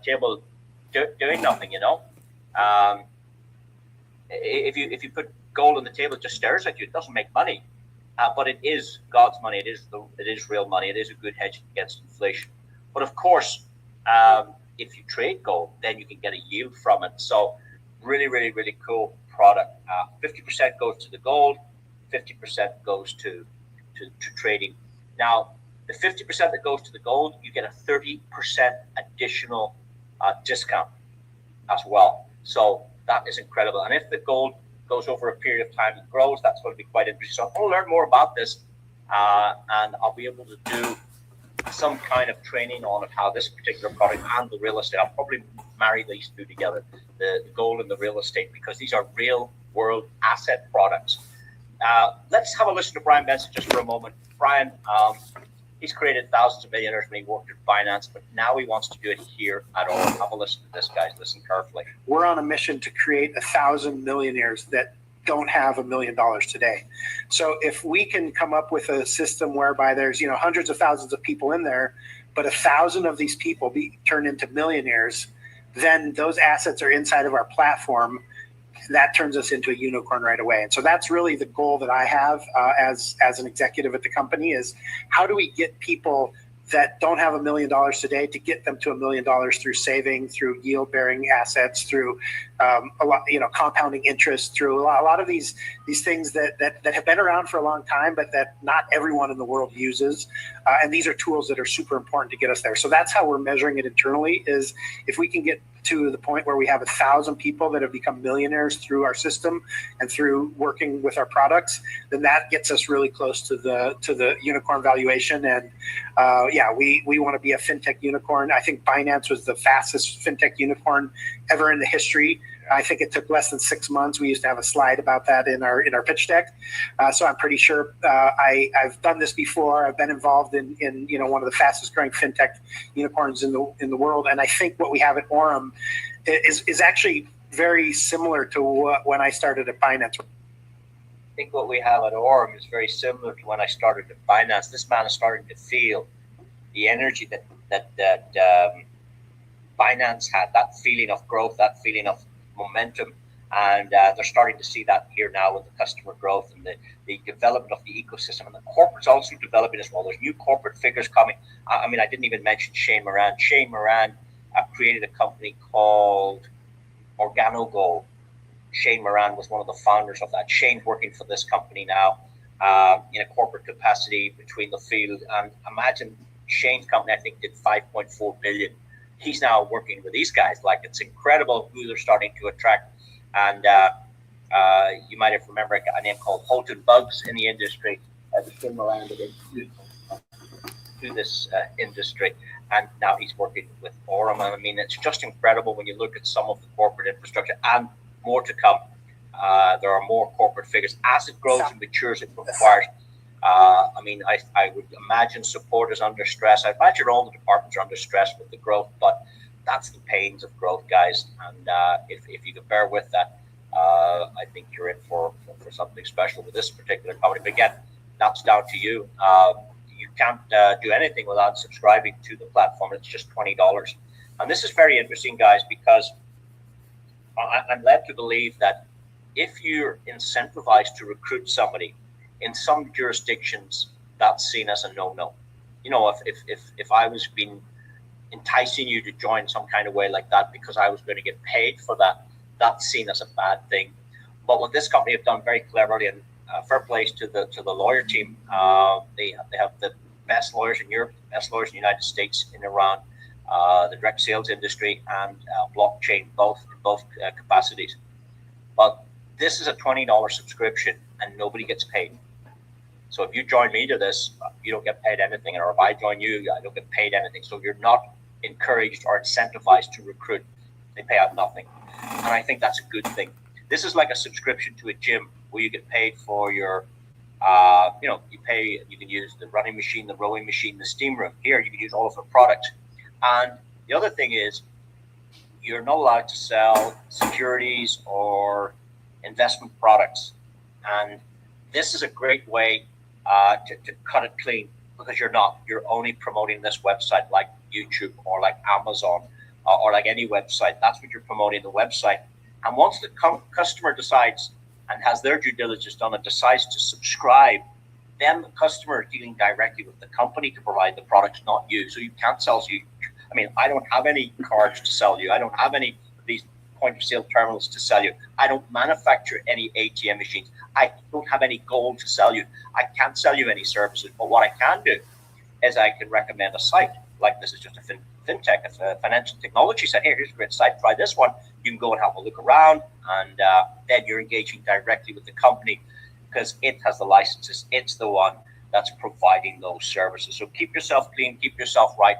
table doing nothing. If you put gold on the table, it just stares at you. It doesn't make money. But it is God's money. It is real money. It is a good hedge against inflation. But of course, if you trade gold, then you can get a yield from it. So really, really, really cool product. 50% goes to the gold, 50% goes to trading. Now, the 50% that goes to the gold, you get a 30% additional discount as well. So that is incredible. And if the gold goes over a period of time and grows, that's going to be quite interesting. So I'm going to learn more about this, and I'll be able to do some kind of training on how this particular product and the real estate. I'll probably marry these two together, the gold and the real estate, because these are real world asset products. Let's have a listen to Brian Benson just for a moment. Brian, he's created thousands of millionaires when he worked in finance, but now he wants to do it here at Aurum. Have a listen to this, guys. Listen carefully. We're on a mission to create 1,000 millionaires that don't have $1 million today. So if we can come up with a system whereby there's hundreds of thousands of people in there, but 1,000 of these people be turned into millionaires, then those assets are inside of our platform. That turns us into a unicorn right away. And so that's really the goal that I have as an executive at the company, is how do we get people that don't have $1 million today to get them to $1 million through saving, through yield-bearing assets, through a lot, compounding interest, through a lot of these things that have been around for a long time, but that not everyone in the world uses. And these are tools that are super important to get us there. So that's how we're measuring it internally, is if we can get to the point where we have 1,000 people that have become millionaires through our system and through working with our products, then that gets us really close to the unicorn valuation. And we want to be a fintech unicorn. I think Binance was the fastest fintech unicorn ever in the history. I think it took less than 6 months. We used to have a slide about that in our pitch deck. So I'm pretty sure I've done this before. I've been involved in one of the fastest growing fintech unicorns in the world. And I think what we have at Aurum is actually very similar to when I started at Binance. I think what we have at Aurum is very similar to when I started at Binance. This man is starting to feel the energy that Binance had, that feeling of growth, that feeling of momentum, and they're starting to see that here now with the customer growth and the development of the ecosystem, and the corporate's also developing as well. There's new corporate figures coming. I didn't even mention Shane Moran. Shane Moran created a company called OrganoGold. Shane Moran was one of the founders of that. Shane's working for this company now in a corporate capacity between the field. And imagine Shane's company, I think, did 5.4 billion he's now working with these guys. Like, it's incredible who they're starting to attract. And you might have remembered a name called Holton Bugs in the industry. The swim around it to this industry, and now he's working with Aurum. And I mean, it's just incredible when you look at some of the corporate infrastructure, and more to come. There are more corporate figures as it grows and matures. It requires. I mean, I would imagine support is under stress. I imagine all the departments are under stress with the growth, but that's the pains of growth, guys. And if you can bear with that, I think you're in for something special with this particular company. But again, that's down to you. You can't do anything without subscribing to the platform. It's just $20. And this is very interesting, guys, because I'm led to believe that if you're incentivized to recruit somebody, in some jurisdictions, that's seen as a no-no. You know, if I was being enticing you to join some kind of way like that because I was going to get paid for that, that's seen as a bad thing. But what this company have done very cleverly, and fair place to the lawyer team, they have the best lawyers in Europe, best lawyers in the United States, in Iran, the direct sales industry, and blockchain, both capacities. But this is a $20 subscription, and nobody gets paid. So if you join me to this, you don't get paid anything, or if I join you, I don't get paid anything. So you're not encouraged or incentivized to recruit. They pay out nothing, and I think that's a good thing. This is like a subscription to a gym where you get paid for your, you can use the running machine, the rowing machine, the steam room. Here, you can use all of the products. And the other thing is, you're not allowed to sell securities or investment products. And this is a great way to cut it clean, because you're only promoting this website like YouTube or like Amazon or like any website. That's what you're promoting, the website. And once the customer decides and has their due diligence done and decides to subscribe, then the customer is dealing directly with the company to provide the products, not you. So you can't sell. I mean, I don't have any cards to sell you. I don't have any of these point of sale terminals to sell you. I don't manufacture any ATM machines. I don't have any gold to sell you. I can't sell you any services. But what I can do is I can recommend a site. Like, this is just a fintech, it's a financial technology site. Here's a great site. Try this one. You can go and have a look around, and then you're engaging directly with the company because it has the licenses. It's the one that's providing those services. So keep yourself clean, keep yourself right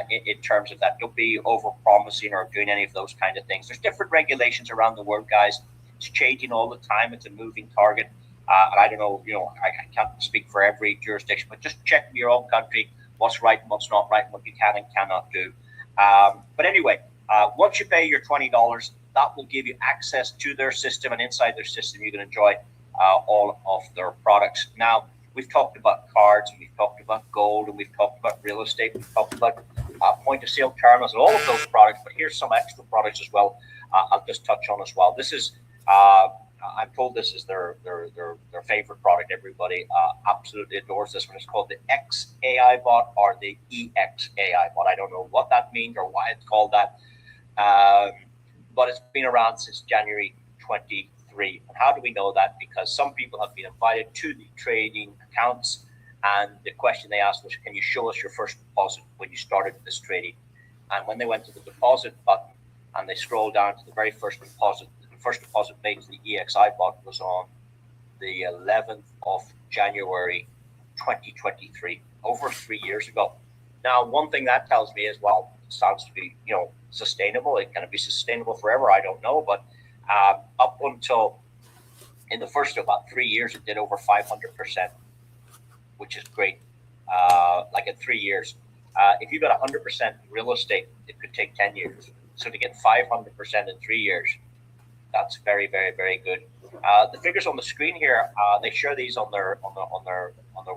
in terms of that. Don't be over-promising or doing any of those kind of things. There's different regulations around the world, guys. It's changing all the time. It's a moving target. And I don't know, I can't speak for every jurisdiction, but just check in your own country what's right and what's not right, and what you can and cannot do. But anyway, once you pay your $20, that will give you access to their system, and inside their system, you can enjoy all of their products. Now, we've talked about cards, and we've talked about gold, and we've talked about real estate, we've talked about point of sale terminals and all of those products, but here's some extra products as well I'll just touch on as well. This is, I'm told this is their favorite product. Everybody absolutely adores this one. It's called the X AI bot, or the EX AI bot. I don't know what that means or why it's called that, but it's been around since January 23. And how do we know that? Because some people have been invited to the trading accounts, and the question they asked was, can you show us your first deposit when you started this trading? And when they went to the deposit button and they scrolled down to the very first deposit, the first deposit made to the EXI bot was on the 11th of January 2023, over 3 years ago. Now, one thing that tells me is, well, it sounds to be, sustainable. It can be sustainable forever, I don't know, but up until in the first about 3 years, it did over 500%, which is great. Like in 3 years, if you got 100% real estate, it could take 10 years. So to get 500% in 3 years, that's very, very, very good. The figures on the screen here, they share these on their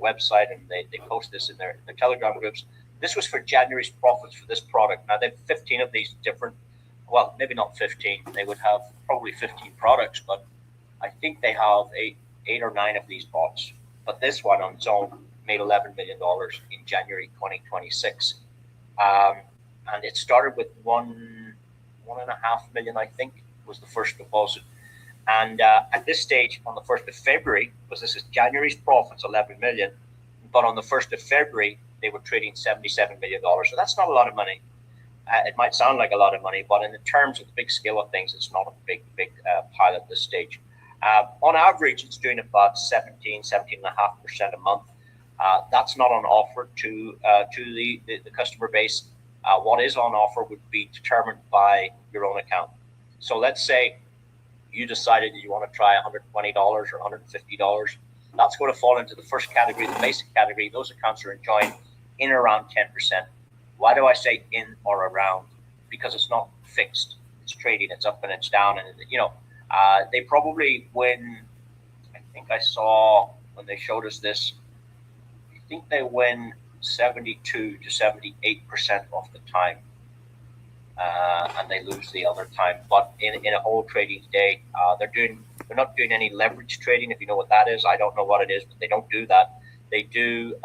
website, and they post this in their Telegram groups. This was for January's profits for this product. Now, they have 15 of these different, well, maybe not 15. They would have probably 15 products, but I think they have eight or nine of these bots. But this one on its own made $11 million in January 2026. And it started with $1.5 million, I think, was the first deposit. And at this stage, on the 1st of February, because this is January's profits, 11 million, but on the 1st of February, they were trading $77 million. So that's not a lot of money. It might sound like a lot of money, but in the terms of the big scale of things, it's not a big pile at this stage. On average, it's doing about 17.5% a month. That's not on offer to the customer base. What is on offer would be determined by your own account. So let's say you decided that you want to try $120 or $150. That's going to fall into the first category, the basic category. Those accounts are enjoying in around 10%. Why do I say in or around? Because it's not fixed. It's trading. It's up and it's down. And, they probably win. I think I saw when they showed us this, I think they win 72 to 78% of the time. And they lose the other time. But in a whole trading day, they're not doing any leverage trading, if you know what that is. I don't know what it is, but they don't do that. They do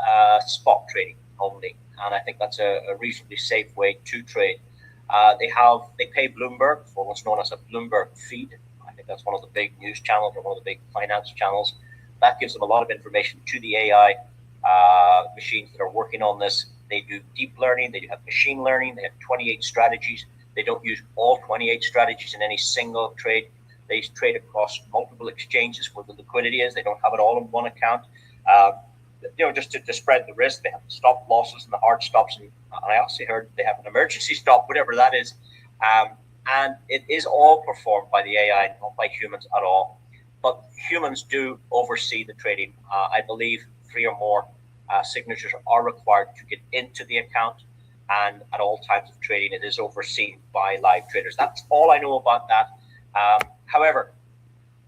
spot trading only. And I think that's a reasonably safe way to trade. They pay Bloomberg for what's known as a Bloomberg feed. I think that's one of the big news channels or one of the big finance channels. That gives them a lot of information to the AI machines that are working on this. They do deep learning. They have machine learning. They have 28 strategies. They don't use all 28 strategies in any single trade. They trade across multiple exchanges where the liquidity is. They don't have it all in one account. Just to spread the risk. They have the stop losses and the hard stops. And I also heard they have an emergency stop, whatever that is. And it is all performed by the AI, not by humans at all. But humans do oversee the trading. I believe 3 or more signatures are required to get into the account. And at all times of trading, it is overseen by live traders. That's all I know about that. However,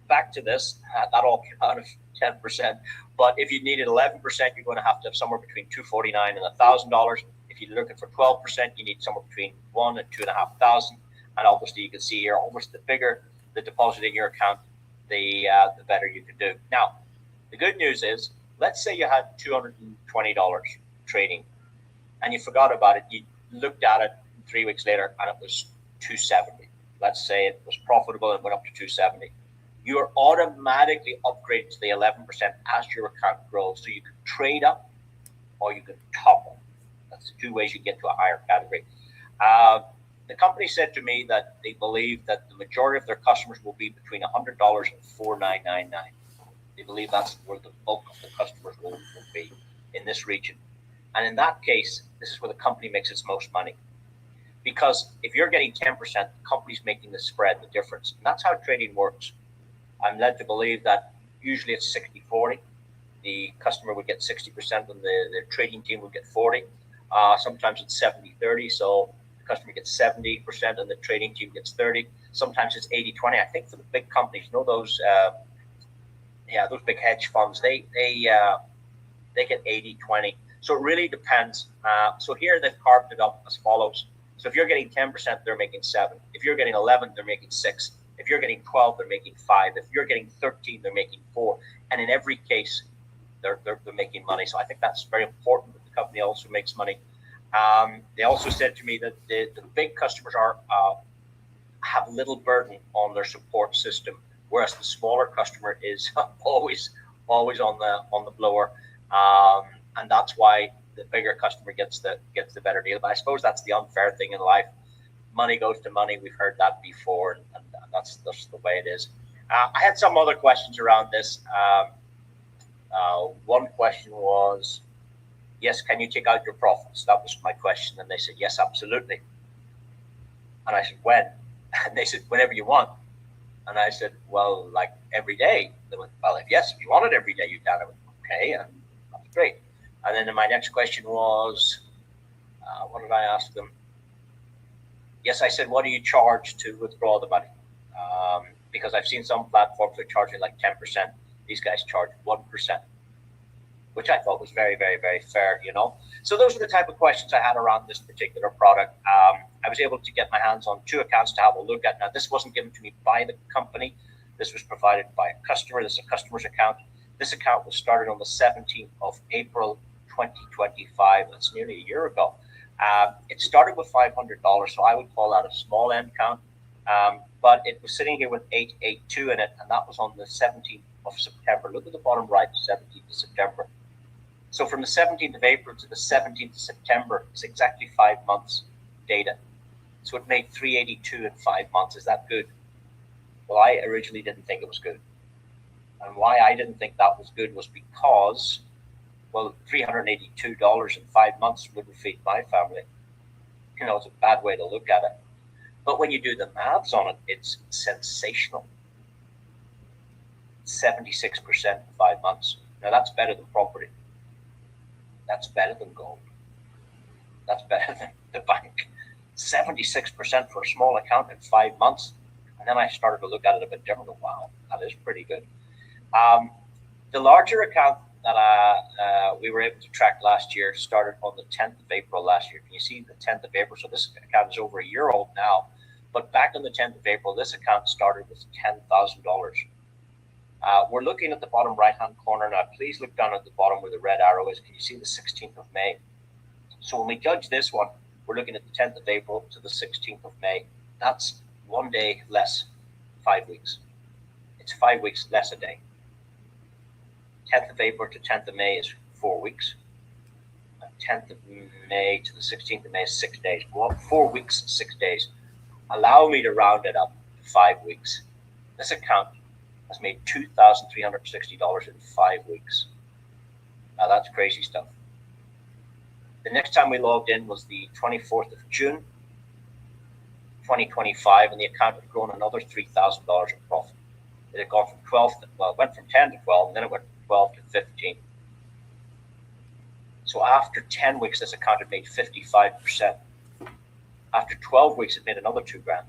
back to this, that all came out of 10%. But if you needed 11%, you're going to have somewhere between $249 and $1,000. If you're looking for 12%, you need somewhere between $1,000 and $2,500. And obviously, you can see here, almost the bigger the deposit in your account, the better you can do. Now, the good news is, let's say you had $220 trading, and you forgot about it. You looked at it 3 weeks later, and it was $270. Let's say it was profitable and went up to $270. You are automatically upgraded to the 11% as your account grows. So you can trade up or you can top up. That's the 2 ways you get to a higher category. The company said to me that they believe that the majority of their customers will be between $100 and $4,999. They believe that's where the bulk of the customers will be in this region. And in that case, this is where the company makes its most money. Because if you're getting 10%, the company's making the spread, the difference. And that's how trading works. I'm led to believe that usually it's 60-40. The customer would get 60% and the trading team would get 40. Sometimes it's 70-30. So the customer gets 70% and the trading team gets 30. Sometimes it's 80-20. I think for the big companies, those those big hedge funds, they get 80-20. So it really depends. So here they've carved it up as follows. So if you're getting 10%, they're making 7. If you're getting 11, they're making 6. If you're getting 12, they're making 5. If you're getting 13, they're making 4. And in every case, they're making money. So I think that's very important that the company also makes money. They also said to me that the big customers have little burden on their support system, whereas the smaller customer is always on the blower. And that's why the bigger customer gets the better deal. But I suppose that's the unfair thing in life. Money goes to money. We've heard that before, and that's the way it is. I had some other questions around this. One question was, yes, can you take out your profits? That was my question. And they said, yes, absolutely. And I said, when? And they said, whenever you want. And I said, well, like every day. They went, well, if you want it every day, you can. I went, okay, and that's great. And then my next question was, what did I ask them? Yes, I said, what do you charge to withdraw the money? Because I've seen some platforms are charging like 10%. These guys charge 1%, which I thought was very, very, very fair, So those are the type of questions I had around this particular product. I was able to get my hands on 2 accounts to have a look at. Now, this wasn't given to me by the company. This was provided by a customer. This is a customer's account. This account was started on the 17th of April, 2025. That's nearly a year ago. It started with $500, so I would call that a small end count. But it was sitting here with 882 in it, and that was on the 17th of September. Look at the bottom right, 17th of September. So from the 17th of April to the 17th of September, it's exactly 5 months data. So it made 382 in 5 months. Is that good? Well, I originally didn't think it was good. And why I didn't think that was good was because, well, $382 in 5 months wouldn't feed my family. You know, it's a bad way to look at it. But when you do the maths on it, it's sensational. 76% in 5 months. Now that's better than property. That's better than gold. That's better than the bank. 76% for a small account in 5 months. And then I started to look at it a bit differently. Wow, that is pretty good. The larger account that we were able to track last year started on the 10th of April last year. Can you see the 10th of April? So this account is over a year old now. But back on the 10th of April, this account started with $10,000. We're looking at the bottom right-hand corner now. Please look down at the bottom where the red arrow is. Can you see the 16th of May? So when we judge this one, we're looking at the 10th of April to the 16th of May. That's 1 day less, 5 weeks. It's 5 weeks less a day. 10th of April to 10th of May is 4 weeks. 10th of May to the 16th of May is 6 days. Well, 4 weeks, 6 days. Allow me to round it up to 5 weeks. This account has made $2,360 in 5 weeks. Now that's crazy stuff. The next time we logged in was the 24th of June, 2025, and the account had grown another $3,000 in profit. It had gone from 12, well, it went from 10 to 12, and then it went from 12 to 15. So after 10 weeks, this account had made 55%. After 12 weeks, it made another $2,000.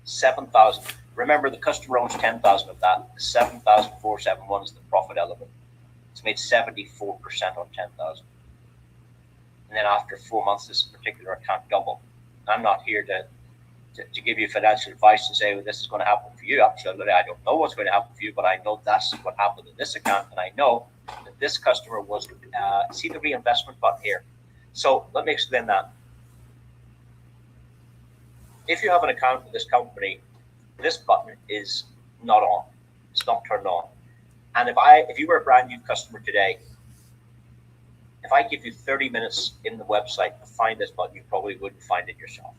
7,000. Remember, the customer owns 10,000 of that. 7,471 is the profit element. It's made 74% on 10,000. And then after 4 months, this particular account doubled. I'm not here to give you financial advice and say, well, this is going to happen for you. Absolutely, I don't know what's going to happen for you, but I know that's what happened in this account, and I know that this customer was, see the reinvestment button here. So let me explain that. If you have an account with this company, this button is not on. It's not turned on. And if you were a brand new customer today, if I give you 30 minutes in the website to find this button, you probably wouldn't find it yourself.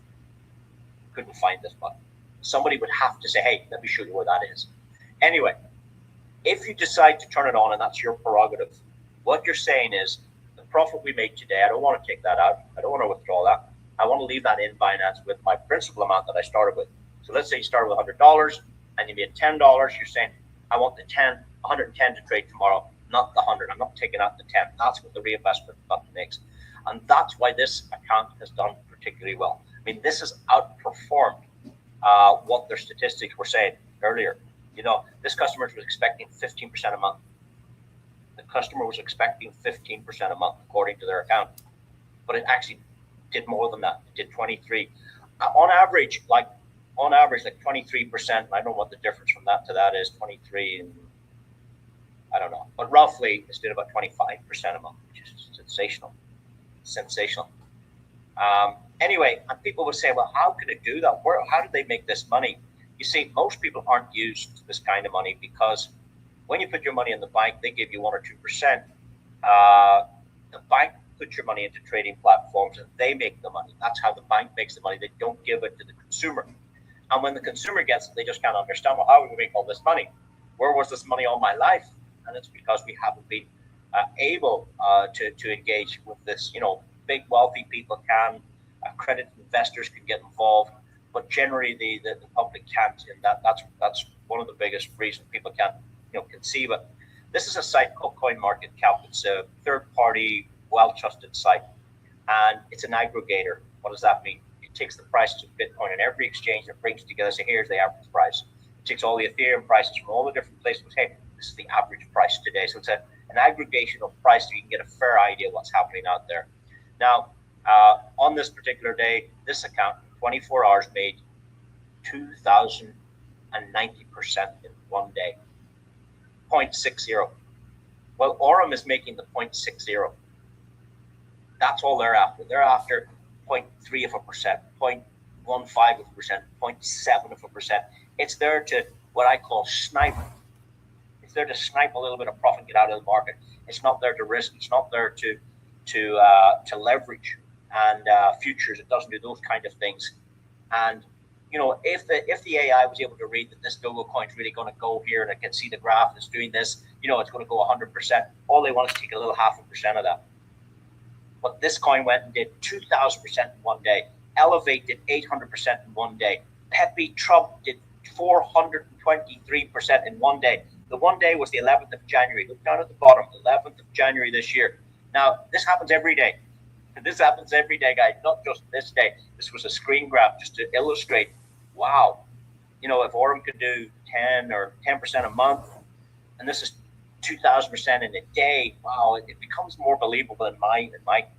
Couldn't find this button. Somebody would have to say, hey, let me show you where that is. Anyway, if you decide to turn it on, and that's your prerogative, what you're saying is the profit we made today, I don't want to take that out. I don't want to withdraw that. I want to leave that in Binance with my principal amount that I started with. So let's say you started with $100 and you made $10. You're saying, I want the 110 to trade tomorrow, not the 100. I'm not taking out the 10. That's what the reinvestment button makes. And that's why this account has done particularly well. I mean, this has outperformed what their statistics were saying earlier. You know, this customer was expecting 15% a month. The customer was expecting 15% a month according to their account, but it actually did more than that. It did 23. On average, like 23%. I don't know what the difference from that to that is. 23 and I don't know, but roughly it's did about 25% a month, which is sensational. Sensational. Anyway, and people would say, well, how could it do that? How did they make this money? You see, most people aren't used to this kind of money because when you put your money in the bank, they give you 1 or 2%. The bank puts your money into trading platforms and they make the money. That's how the bank makes the money. They don't give it to the consumer. And when the consumer gets it, they just can't understand, well, how do we make all this money? Where was this money all my life? And it's because we haven't been able to engage with this. You know, big wealthy people can, accredited investors can get involved, but generally the public can't. And that's one of the biggest reasons people can't conceive it. This is a site called CoinMarketCap. It's a third-party, well-trusted site, and it's an aggregator. What does that mean? It takes the prices of Bitcoin in every exchange and brings together. So here's the average price. It takes all the Ethereum prices from all the different places. Hey, this is the average price today. So it's an aggregation of price, so you can get a fair idea of what's happening out there. Now, on this particular day, this account, 24 hours, made 2,090% in 1 day. 0.60. Well, Aurum is making the 0.60. That's all they're after. They're after 0.3%, 0.15%, 0.7%. It's there to what I call snipe. It's there to snipe a little bit of profit, get out of the market. It's not there to risk. It's not there to leverage. and futures. It doesn't do those kind of things. And if the AI was able to read that this Dogo coin is really going to go here, and it can see the graph and it's doing this, it's going to go 100%. All they want is to take a little 0.5% of that. But this coin went and did 2,000% in one day. Elevate did 800% in one day. Pepe Trump did 423% in one day. The one day was the 11th of January. Look down at the bottom, 11th of January this year. Now, this happens every day. This happens every day, guys, not just this day. This was a screen grab just to illustrate, wow, if Aurum could do 10 or 10% a month, and this is 2,000% in a day, wow, it becomes more believable in my.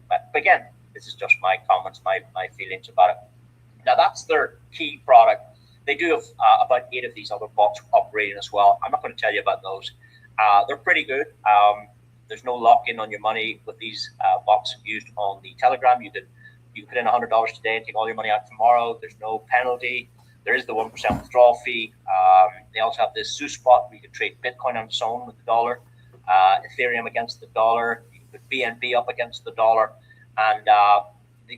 But again, this is just my comments, my feelings about it. Now, that's their key product. They do have about 8 of these other bots operating as well. I'm not going to tell you about those. They're pretty good. There's no lock-in on your money with these bots used on the Telegram. You can put in $100 today and take all your money out tomorrow. There's no penalty. There is the 1% withdrawal fee. They also have this Zeus spot where you can trade Bitcoin on its own with the dollar, Ethereum against the dollar, you can put BNB up against the dollar, and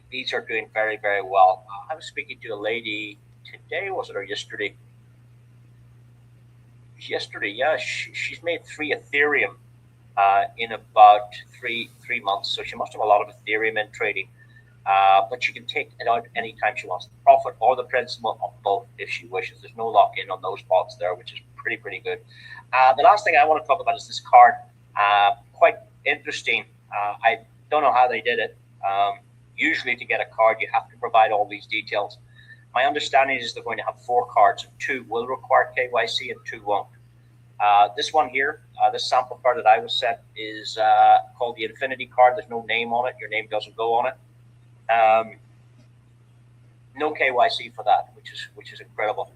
these are doing very, very well. I was speaking to a lady today, was it, or yesterday? Yesterday, yeah. She's made 3 Ethereum in about three months, so she must have a lot of Ethereum in trading. But she can take it out anytime she wants, the profit or the principal of both if she wishes. There's no lock-in on those bots there, which is pretty good. The last thing I want to talk about is this card. Quite interesting. I don't know how they did it. Usually to get a card, you have to provide all these details. My understanding is they're going to have 4 cards, and 2 will require KYC and 2 won't. This one here, this sample card that I was sent is called the Infinity card. There's no name on it. Your name doesn't go on it. No KYC for that, which is incredible.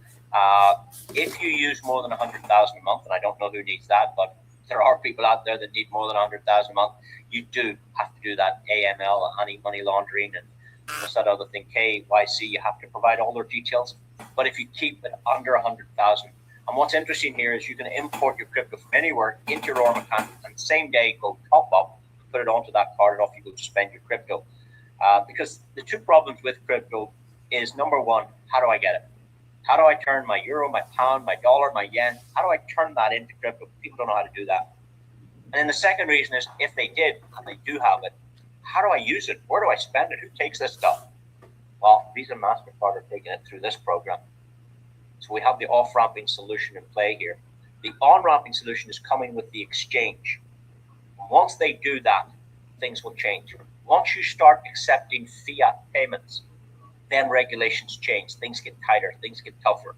If you use more than 100,000 a month, and I don't know who needs that, but there are people out there that need more than 100,000 a month, you do have to do that AML, anti-money laundering, and what's that other thing, KYC. You have to provide all their details. But if you keep it under 100,000, and what's interesting here is you can import your crypto from anywhere into your Aurum account, and same day go top up, put it onto that card, and off you go to spend your crypto. Because the 2 problems with crypto is, number one, how do I get it? How do I turn my euro, my pound, my dollar, my yen? How do I turn that into crypto? People don't know how to do that. And then the second reason is, if they did, and they do have it, how do I use it? Where do I spend it? Who takes this stuff? Well, Visa and MasterCard are taking it through this program. So we have the off-ramping solution in play here. The on-ramping solution is coming with the exchange. Once they do that, things will change. Once you start accepting fiat payments, then regulations change. Things get tighter. Things get tougher.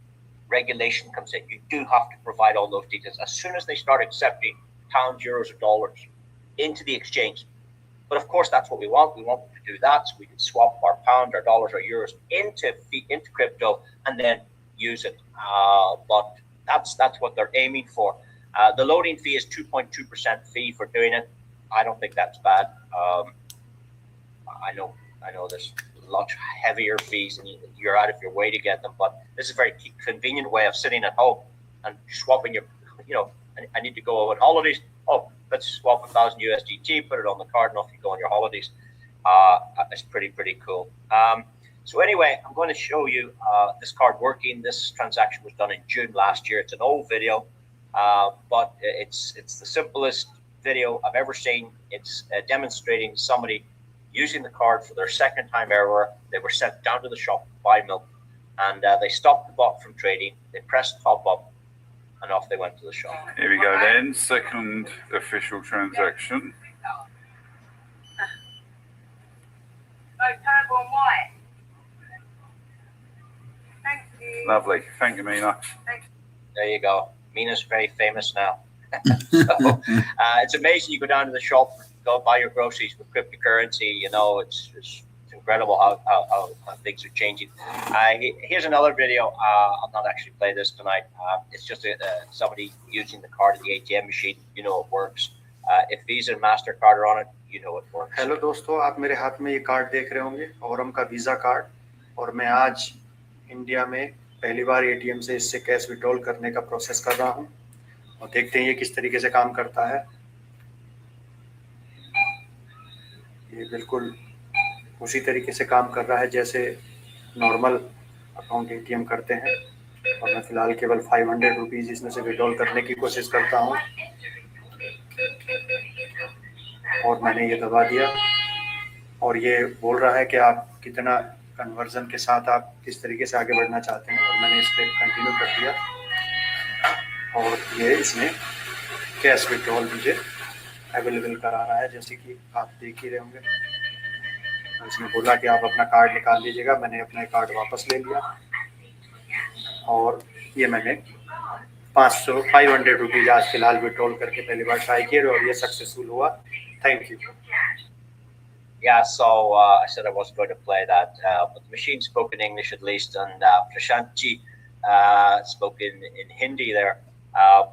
Regulation comes in. You do have to provide all those details. As soon as they start accepting pounds, euros, or dollars into the exchange. But of course, that's what we want. We want them to do that so we can swap our pound, our dollars, our euros into crypto and then use it. But that's what they're aiming for. The loading fee is 2.2% fee for doing it. I don't think that's bad. I know there's much heavier fees and you're out of your way to get them, but this is a very convenient way of sitting at home and swapping your, I need to go on holidays. Oh, let's swap 1,000 USDT, put it on the card, and off you go on your holidays. It's pretty cool. So anyway, I'm going to show you this card working. This transaction was done in June last year. It's an old video, but it's the simplest video I've ever seen. It's demonstrating somebody using the card for their second time ever. They were sent down to the shop to buy milk, and they stopped the bot from trading. They pressed top up, and off they went to the shop. Here we go then, second official transaction. Lovely, thank you, Mina. There you go. Mina's very famous now. So, it's amazing. You go down to the shop, go buy your groceries with cryptocurrency. It's incredible how things are changing. Here's another video. I'll not actually play this tonight. It's just somebody using the card at the ATM machine. It works. If Visa and MasterCard are on it, it works. Hello दोस्तों, आप मेरे हाथ में ये card देख रहे होंगे, Aurum का वीज़ा कार्ड, और मैं आज इंडिया में पहली बार एटीएम से इससे कैश विड्रॉल करने का प्रोसेस कर रहा हूं, और देखते हैं ये किस तरीके से काम करता है। ये बिल्कुल उसी तरीके से काम कर रहा है जैसे नॉर्मल अकाउंट एटीएम करते हैं। और मैं फ़िलहाल केवल 500 रुपीज़ इसमें से विड्रॉल करने की कोशिश करता हूँ और मैंने ये दबा दिया और ये बोल रहा है कि आप कितना कन्वर्जन के साथ आप किस तरीके से आगे बढ़ना चाहते हैं, और मैंने इस पर कंटिन्यू कर दिया और ये इसमें कैश विड्रॉल मुझे अवेलेबल करा रहा है, जैसे कि आप देख ही रहे होंगे। इसने बोला कि आप अपना कार्ड निकाल लीजिएगा, मैंने अपना कार्ड वापस ले लिया और ये मैंने 500 रुपीज़ आज फिलहाल विड्रॉल करके पहली बार ट्राई किया और ये सक्सेसफुल हुआ। Thank you. Yeah, so I said I wasn't going to play that, but the machine spoke in English at least, and Prashantji spoke in Hindi there.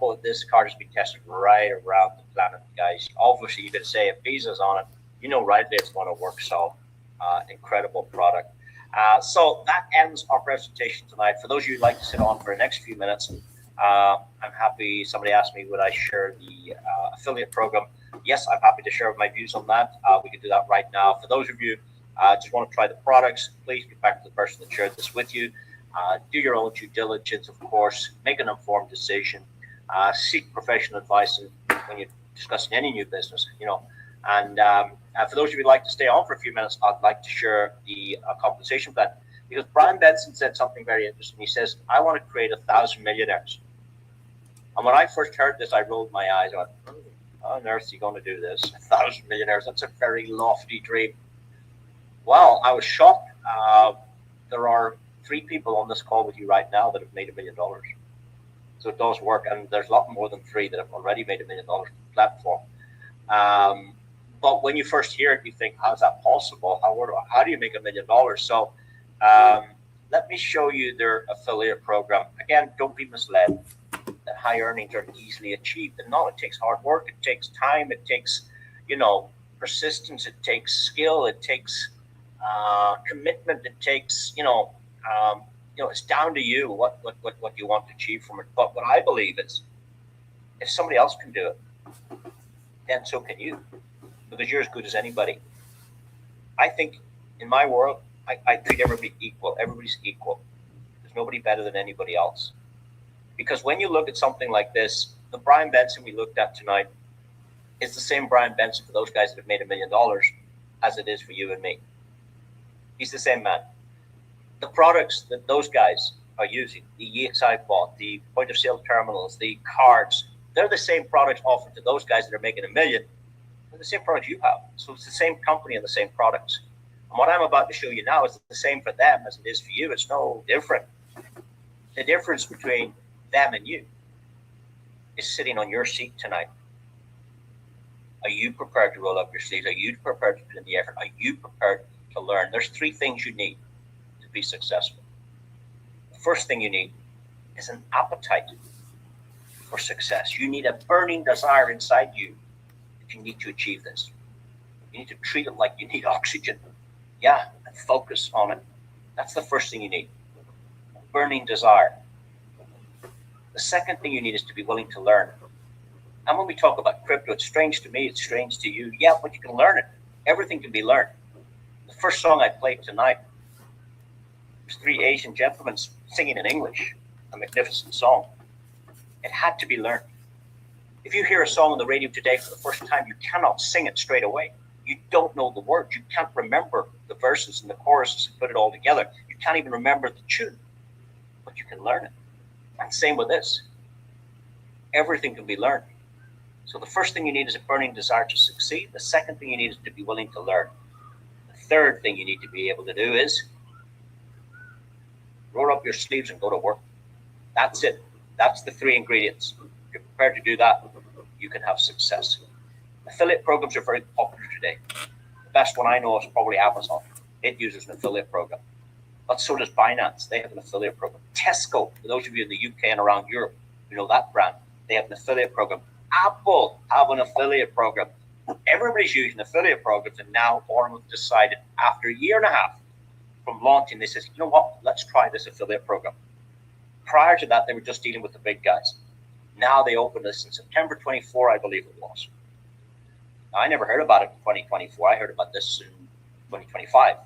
But this card has been tested right around the planet, guys. Obviously, you could say if Visa's on it, you know rightly it's going to work. So, incredible product. So that ends our presentation tonight. For those of you who'd like to sit on for the next few minutes, I'm happy. Somebody asked me, would I share the affiliate program? Yes, I'm happy to share my views on that. We can do that right now. For those of you just want to try the products, please get back to the person that shared this with you. Do your own due diligence, of course. Make an informed decision. Seek professional advice when you're discussing any new business, you know. And for those of you who'd like to stay on for a few minutes, I'd like to share the compensation plan. Because Brian Benson said something very interesting. He says, I want to create 1,000 millionaires. And when I first heard this, I rolled my eyes. I went, how on earth is he going to do this? 1,000 millionaires, that's a very lofty dream. Well, I was shocked. There are 3 people on this call with you right now that have made $1 million. So it does work. And there's a lot more than 3 that have already made $1 million on the platform. But when you first hear it, you think, how's that possible? How do you make $1 million? So let me show you their affiliate program. Again, don't be misled. That high earnings are easily achieved. And no, it takes hard work. It takes time. It takes, persistence. It takes skill. It takes commitment. It takes, it's down to you what you want to achieve from it. But what I believe is, if somebody else can do it, then so can you, because you're as good as anybody. I think in my world, I treat everybody equal. Everybody's equal. There's nobody better than anybody else. Because when you look at something like this, the Brian Benson we looked at tonight is the same Brian Benson for those guys that have made $1 million as it is for you and me. He's the same man. The products that those guys are using, the EXI bot, the point of sale terminals, the cards, they're the same products offered to those guys that are making $1 million. They're the same products you have. So it's the same company and the same products. And what I'm about to show you now is the same for them as it is for you. It's no different. The difference between them and you is sitting on your seat tonight. Are you prepared to roll up your sleeves? Are you prepared to put in the effort? Are you prepared to learn? There's 3 things you need to be successful. The first thing you need is an appetite for success. You need a burning desire inside you that you need to achieve this. You need to treat it like you need oxygen. Yeah, and focus on it. That's the first thing you need. A burning desire. The second thing you need is to be willing to learn. And when we talk about crypto, it's strange to me, it's strange to you. Yeah, but you can learn it. Everything can be learned. The first song I played tonight was 3 Asian gentlemen singing in English, a magnificent song. It had to be learned. If you hear a song on the radio today for the first time, you cannot sing it straight away. You don't know the words. You can't remember the verses and the choruses and put it all together. You can't even remember the tune, but you can learn it. And same with this. Everything can be learned. So the first thing you need is a burning desire to succeed. The second thing you need is to be willing to learn. The third thing you need to be able to do is roll up your sleeves and go to work. That's it. That's the 3 ingredients. If you're prepared to do that, you can have success. Affiliate programs are very popular today. The best one I know is probably Amazon. It uses an affiliate program. But so does Binance. They have an affiliate program. Tesco, for those of you in the UK and around Europe, you know that brand. They have an affiliate program. Apple have an affiliate program. Everybody's using affiliate programs, and now Aurum have decided after a year and a half from launching, they said, you know what, let's try this affiliate program. Prior to that, they were just dealing with the big guys. Now they opened this in September 24, I believe it was. I never heard about it in 2024. I heard about this in 2025.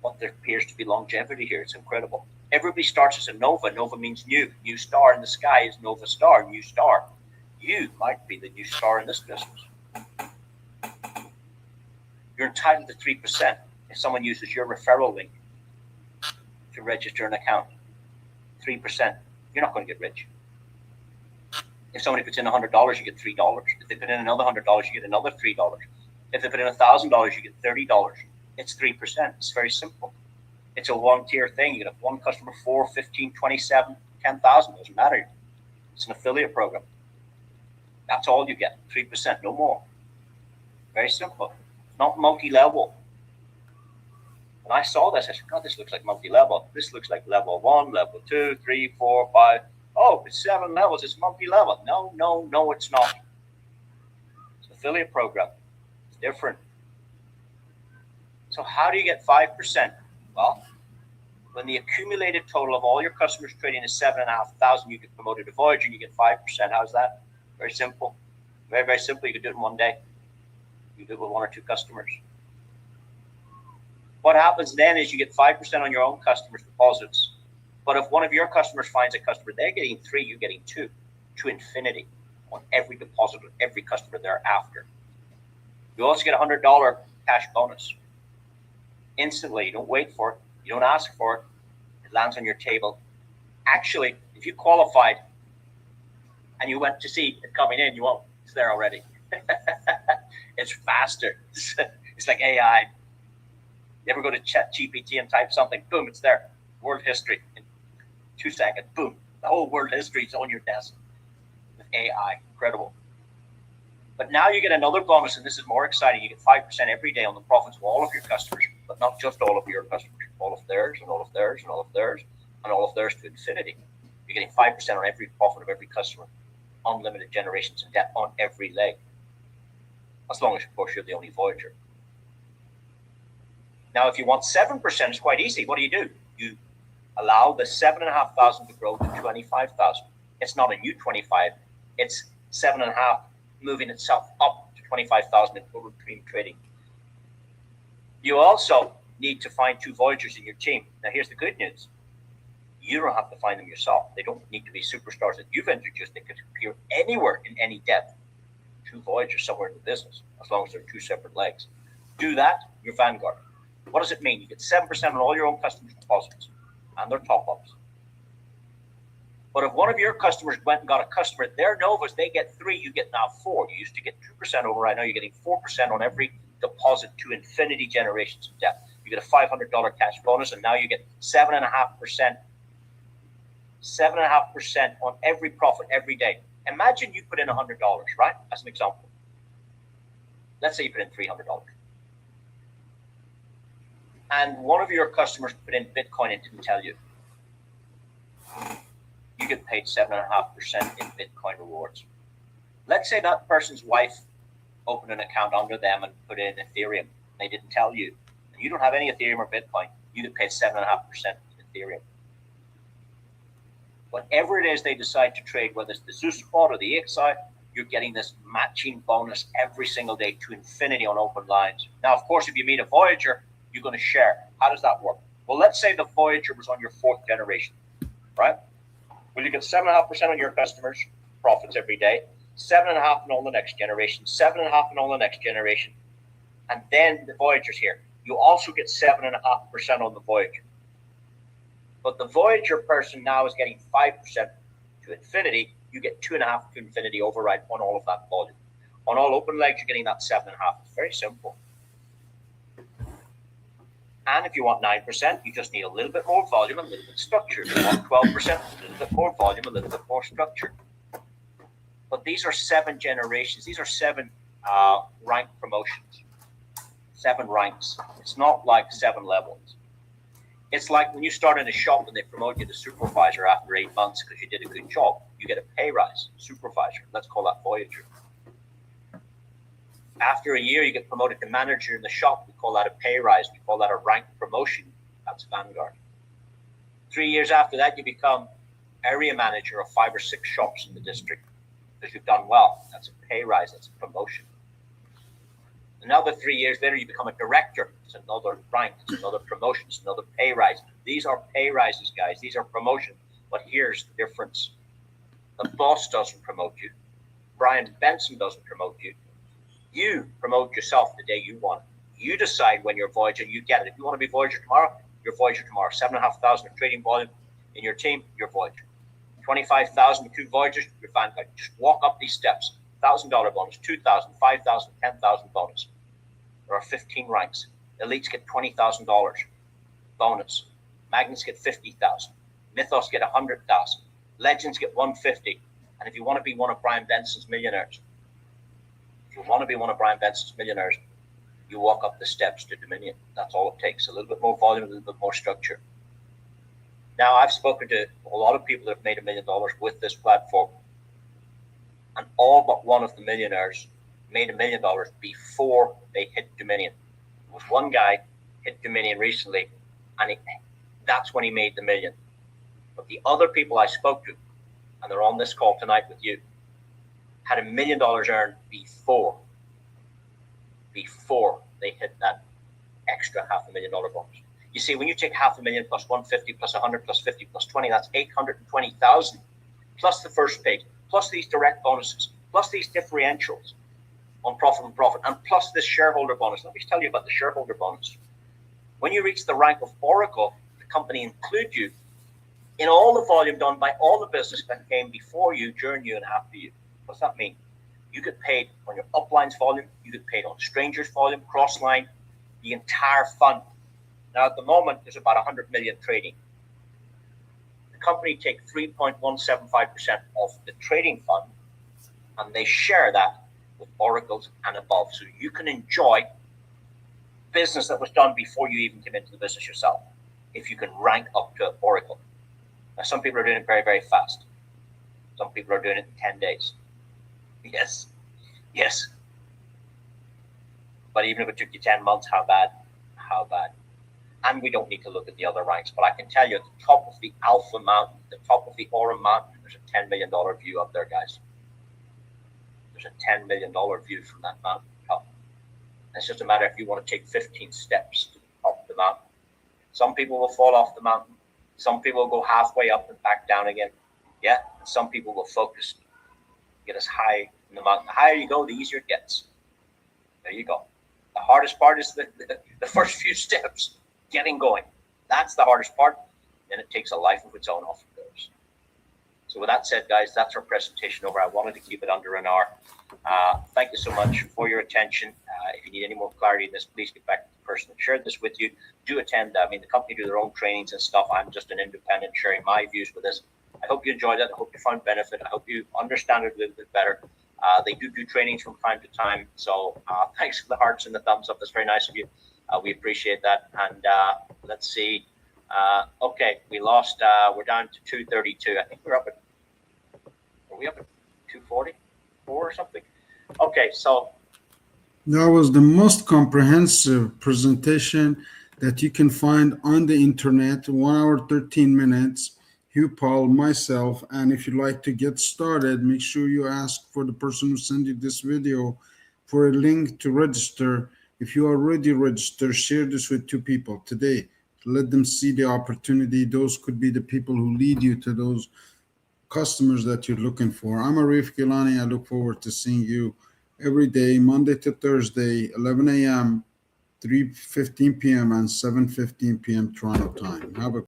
But there appears to be longevity here. It's incredible. Everybody starts as a nova. Nova means new. New star in the sky is nova star, new star. You might be the new star in this business. You're entitled to 3% if someone uses your referral link to register an account. 3%. You're not going to get rich. If somebody puts in $100, you get $3. If they put in another $100, you get another $3. If they put in $1,000, you get $30. It's 3%. It's very simple. It's a one-tier thing. You get one customer, 4, 15, 27, 10,000. Doesn't matter. It's an affiliate program. That's all you get. 3%, no more. Very simple. Not multi-level. When I saw this, I said, God, this looks like multi-level. This looks like level 1, level 2, 3, 4, 5. Oh, it's 7 levels. It's multi-level. No, it's not. It's an affiliate program. It's different. So how do you get 5%? Well, when the accumulated total of all your customers trading is 7,500, you get promoted to Voyager and you get 5%. How's that? Very simple. Very, very simple. You can do it in one day. You do it with 1 or 2 customers. What happens then is you get 5% on your own customers' deposits. But if one of your customers finds a customer, they're getting 3, you're getting 2 to infinity on every deposit of every customer thereafter. You also get a $100 cash bonus. Instantly, you don't wait for it. You don't ask for it. It lands on your table. Actually, if you qualified and you went to see it coming in, you won't. It's there already. It's faster. It's like AI. You ever go to ChatGPT and type something? Boom, it's there. World history in 2 seconds. Boom, the whole world history is on your desk with AI. Incredible. But now you get another bonus, and this is more exciting. You get 5% every day on the profits of all of your customers, but not just all of your customers, all of theirs and all of theirs and all of theirs and all of theirs to infinity. You're getting 5% on every profit of every customer, unlimited generations of debt on every leg. As long as, of course, you're the only Voyager. Now, if you want 7%, it's quite easy. What do? You allow the 7,500 to grow to 25,000. It's not a new 25. It's 7.5 moving itself up to 25,000 in total dream trading. You also need to find 2 Voyagers in your team. Now, here's the good news. You don't have to find them yourself. They don't need to be superstars that you've introduced. They could appear anywhere in any depth. 2 Voyagers somewhere in the business, as long as they're 2 separate legs. Do that, you're Vanguard. What does it mean? You get 7% on all your own customers' deposits and their top-ups. But if one of your customers went and got a customer, their Novas, they get 3, you get now 4. You used to get 2% override. Now you're getting 4% on every deposit to infinity generations of debt. You get a $500 cash bonus, and now you get 7.5%. 7.5% on every profit every day. Imagine you put in $100, right? As an example. Let's say you put in $300. And one of your customers put in Bitcoin and didn't tell you. You get paid 7.5% in Bitcoin rewards. Let's say that person's wife opened an account under them and put in Ethereum. They didn't tell you. And you don't have any Ethereum or Bitcoin. You get paid 7.5% in Ethereum. Whatever it is they decide to trade, whether it's the Zeus spot or the XI, you're getting this matching bonus every single day to infinity on open lines. Now, of course, if you meet a Voyager, you're going to share. How does that work? Well, let's say the Voyager was on your 4th generation, right? Well, you get 7.5% on your customers' profits every day, 7.5% on all the next generation, 7.5% on all the next generation, and then the Voyager's here. You also get 7.5% on the Voyager. But the Voyager person now is getting 5% to infinity. You get 2.5% to infinity override on all of that volume. On all open legs, you're getting that 7.5%. It's very simple. And if you want 9%, you just need a little bit more volume, a little bit structure. If you want 12%, a little bit more volume, a little bit more structure. But these are 7 generations. These are 7 rank promotions. 7 ranks. It's not like 7 levels. It's like when you start in a shop and they promote you to supervisor after 8 months because you did a good job. You get a pay rise, supervisor. Let's call that Voyager. After a year, you get promoted to manager in the shop. We call that a pay rise. We call that a rank promotion. That's Vanguard. 3 years after that, you become area manager of 5 or 6 shops in the district because you've done well. That's a pay rise. That's a promotion. Another 3 years later, you become a director. It's another rank, it's another promotion, it's another pay rise. These are pay rises, guys. These are promotions. But here's the difference. The boss doesn't promote you. Brian Benson doesn't promote you. You promote yourself the day you want it. You decide when you're Voyager, you get it. If you want to be Voyager tomorrow, you're Voyager tomorrow. 7,500 of trading volume in your team, you're Voyager. 25,000 with 2 Voyagers, you're Vanguard. Just walk up these steps. $1,000 bonus, 2,000, 5,000, 10,000 bonus. There are 15 ranks. Elites get $20,000 bonus. Magnets get 50,000. Mythos get 100,000. Legends get 150. And if you want to be one of Brian Benson's millionaires, you walk up the steps to Dominion. That's all it takes. A little bit more volume, a little bit more structure. Now, I've spoken to a lot of people that have made $1 million with this platform. And all but one of the millionaires made $1 million before they hit Dominion. There was one guy hit Dominion recently, and that's when he made the $1 million. But the other people I spoke to, and they're on this call tonight with you, had $1 million earned before they hit that extra $500,000 bonus. You see, when you take $500,000 plus 150 plus 100 plus 50 plus 20, that's 820,000 plus the first pay, plus these direct bonuses, plus these differentials on profit and profit, and plus this shareholder bonus. Let me tell you about the shareholder bonus. When you reach the rank of Oracle, the company include you in all the volume done by all the business that came before you, during you, and after you. What does that mean? You get paid on your uplines volume, you get paid on strangers volume, crossline, the entire fund. Now, at the moment, there's about 100 million trading. The company take 3.175% of the trading fund, and they share that with Oracles and above. So you can enjoy business that was done before you even came into the business yourself, if you can rank up to Oracle. Now, some people are doing it very, very fast. Some people are doing it in 10 days. Yes. But even if it took you 10 months, how bad? And we don't need to look at the other ranks, but I can tell you at the top of the Alpha Mountain, the top of the Aurum Mountain, there's a $10 million view up there, guys. There's a $10 million view from that mountain top. It's just a matter if you want to take 15 steps to the top of the mountain. Some people will fall off the mountain. Some people will go halfway up and back down again. Yeah, and some people will focus, get as high in the mountain. The higher you go, the easier it gets. There you go. The hardest part is the first few steps, getting going. That's the hardest part. Then it takes a life of its own off of those. So with that said, guys, that's our presentation over. I wanted to keep it under an hour. Thank you so much for your attention. If you need any more clarity in this, please get back to the person that shared this with you. Do attend. I mean, the company do their own trainings and stuff. I'm just an independent sharing my views with this. I hope you enjoyed it. I hope you found benefit. I hope you understand it a little bit better. They do trainings from time to time. So thanks for the hearts and the thumbs up. That's very nice of you. We appreciate that. And let's see. Okay, we lost. We're down to 232. I think we're up at. Are we up at 244 or something? Okay, so. That was the most comprehensive presentation that you can find on the internet. 1 hour, 13 minutes. Hugh, Paul, myself, and if you'd like to get started, make sure you ask for the person who sent you this video for a link to register. If you are already registered, share this with 2 people today. Let them see the opportunity. Those could be the people who lead you to those customers that you're looking for. I'm Arif Gilany. I look forward to seeing you every day, Monday to Thursday, 11 a.m., 3:15 p.m., and 7:15 p.m. Toronto time. Have a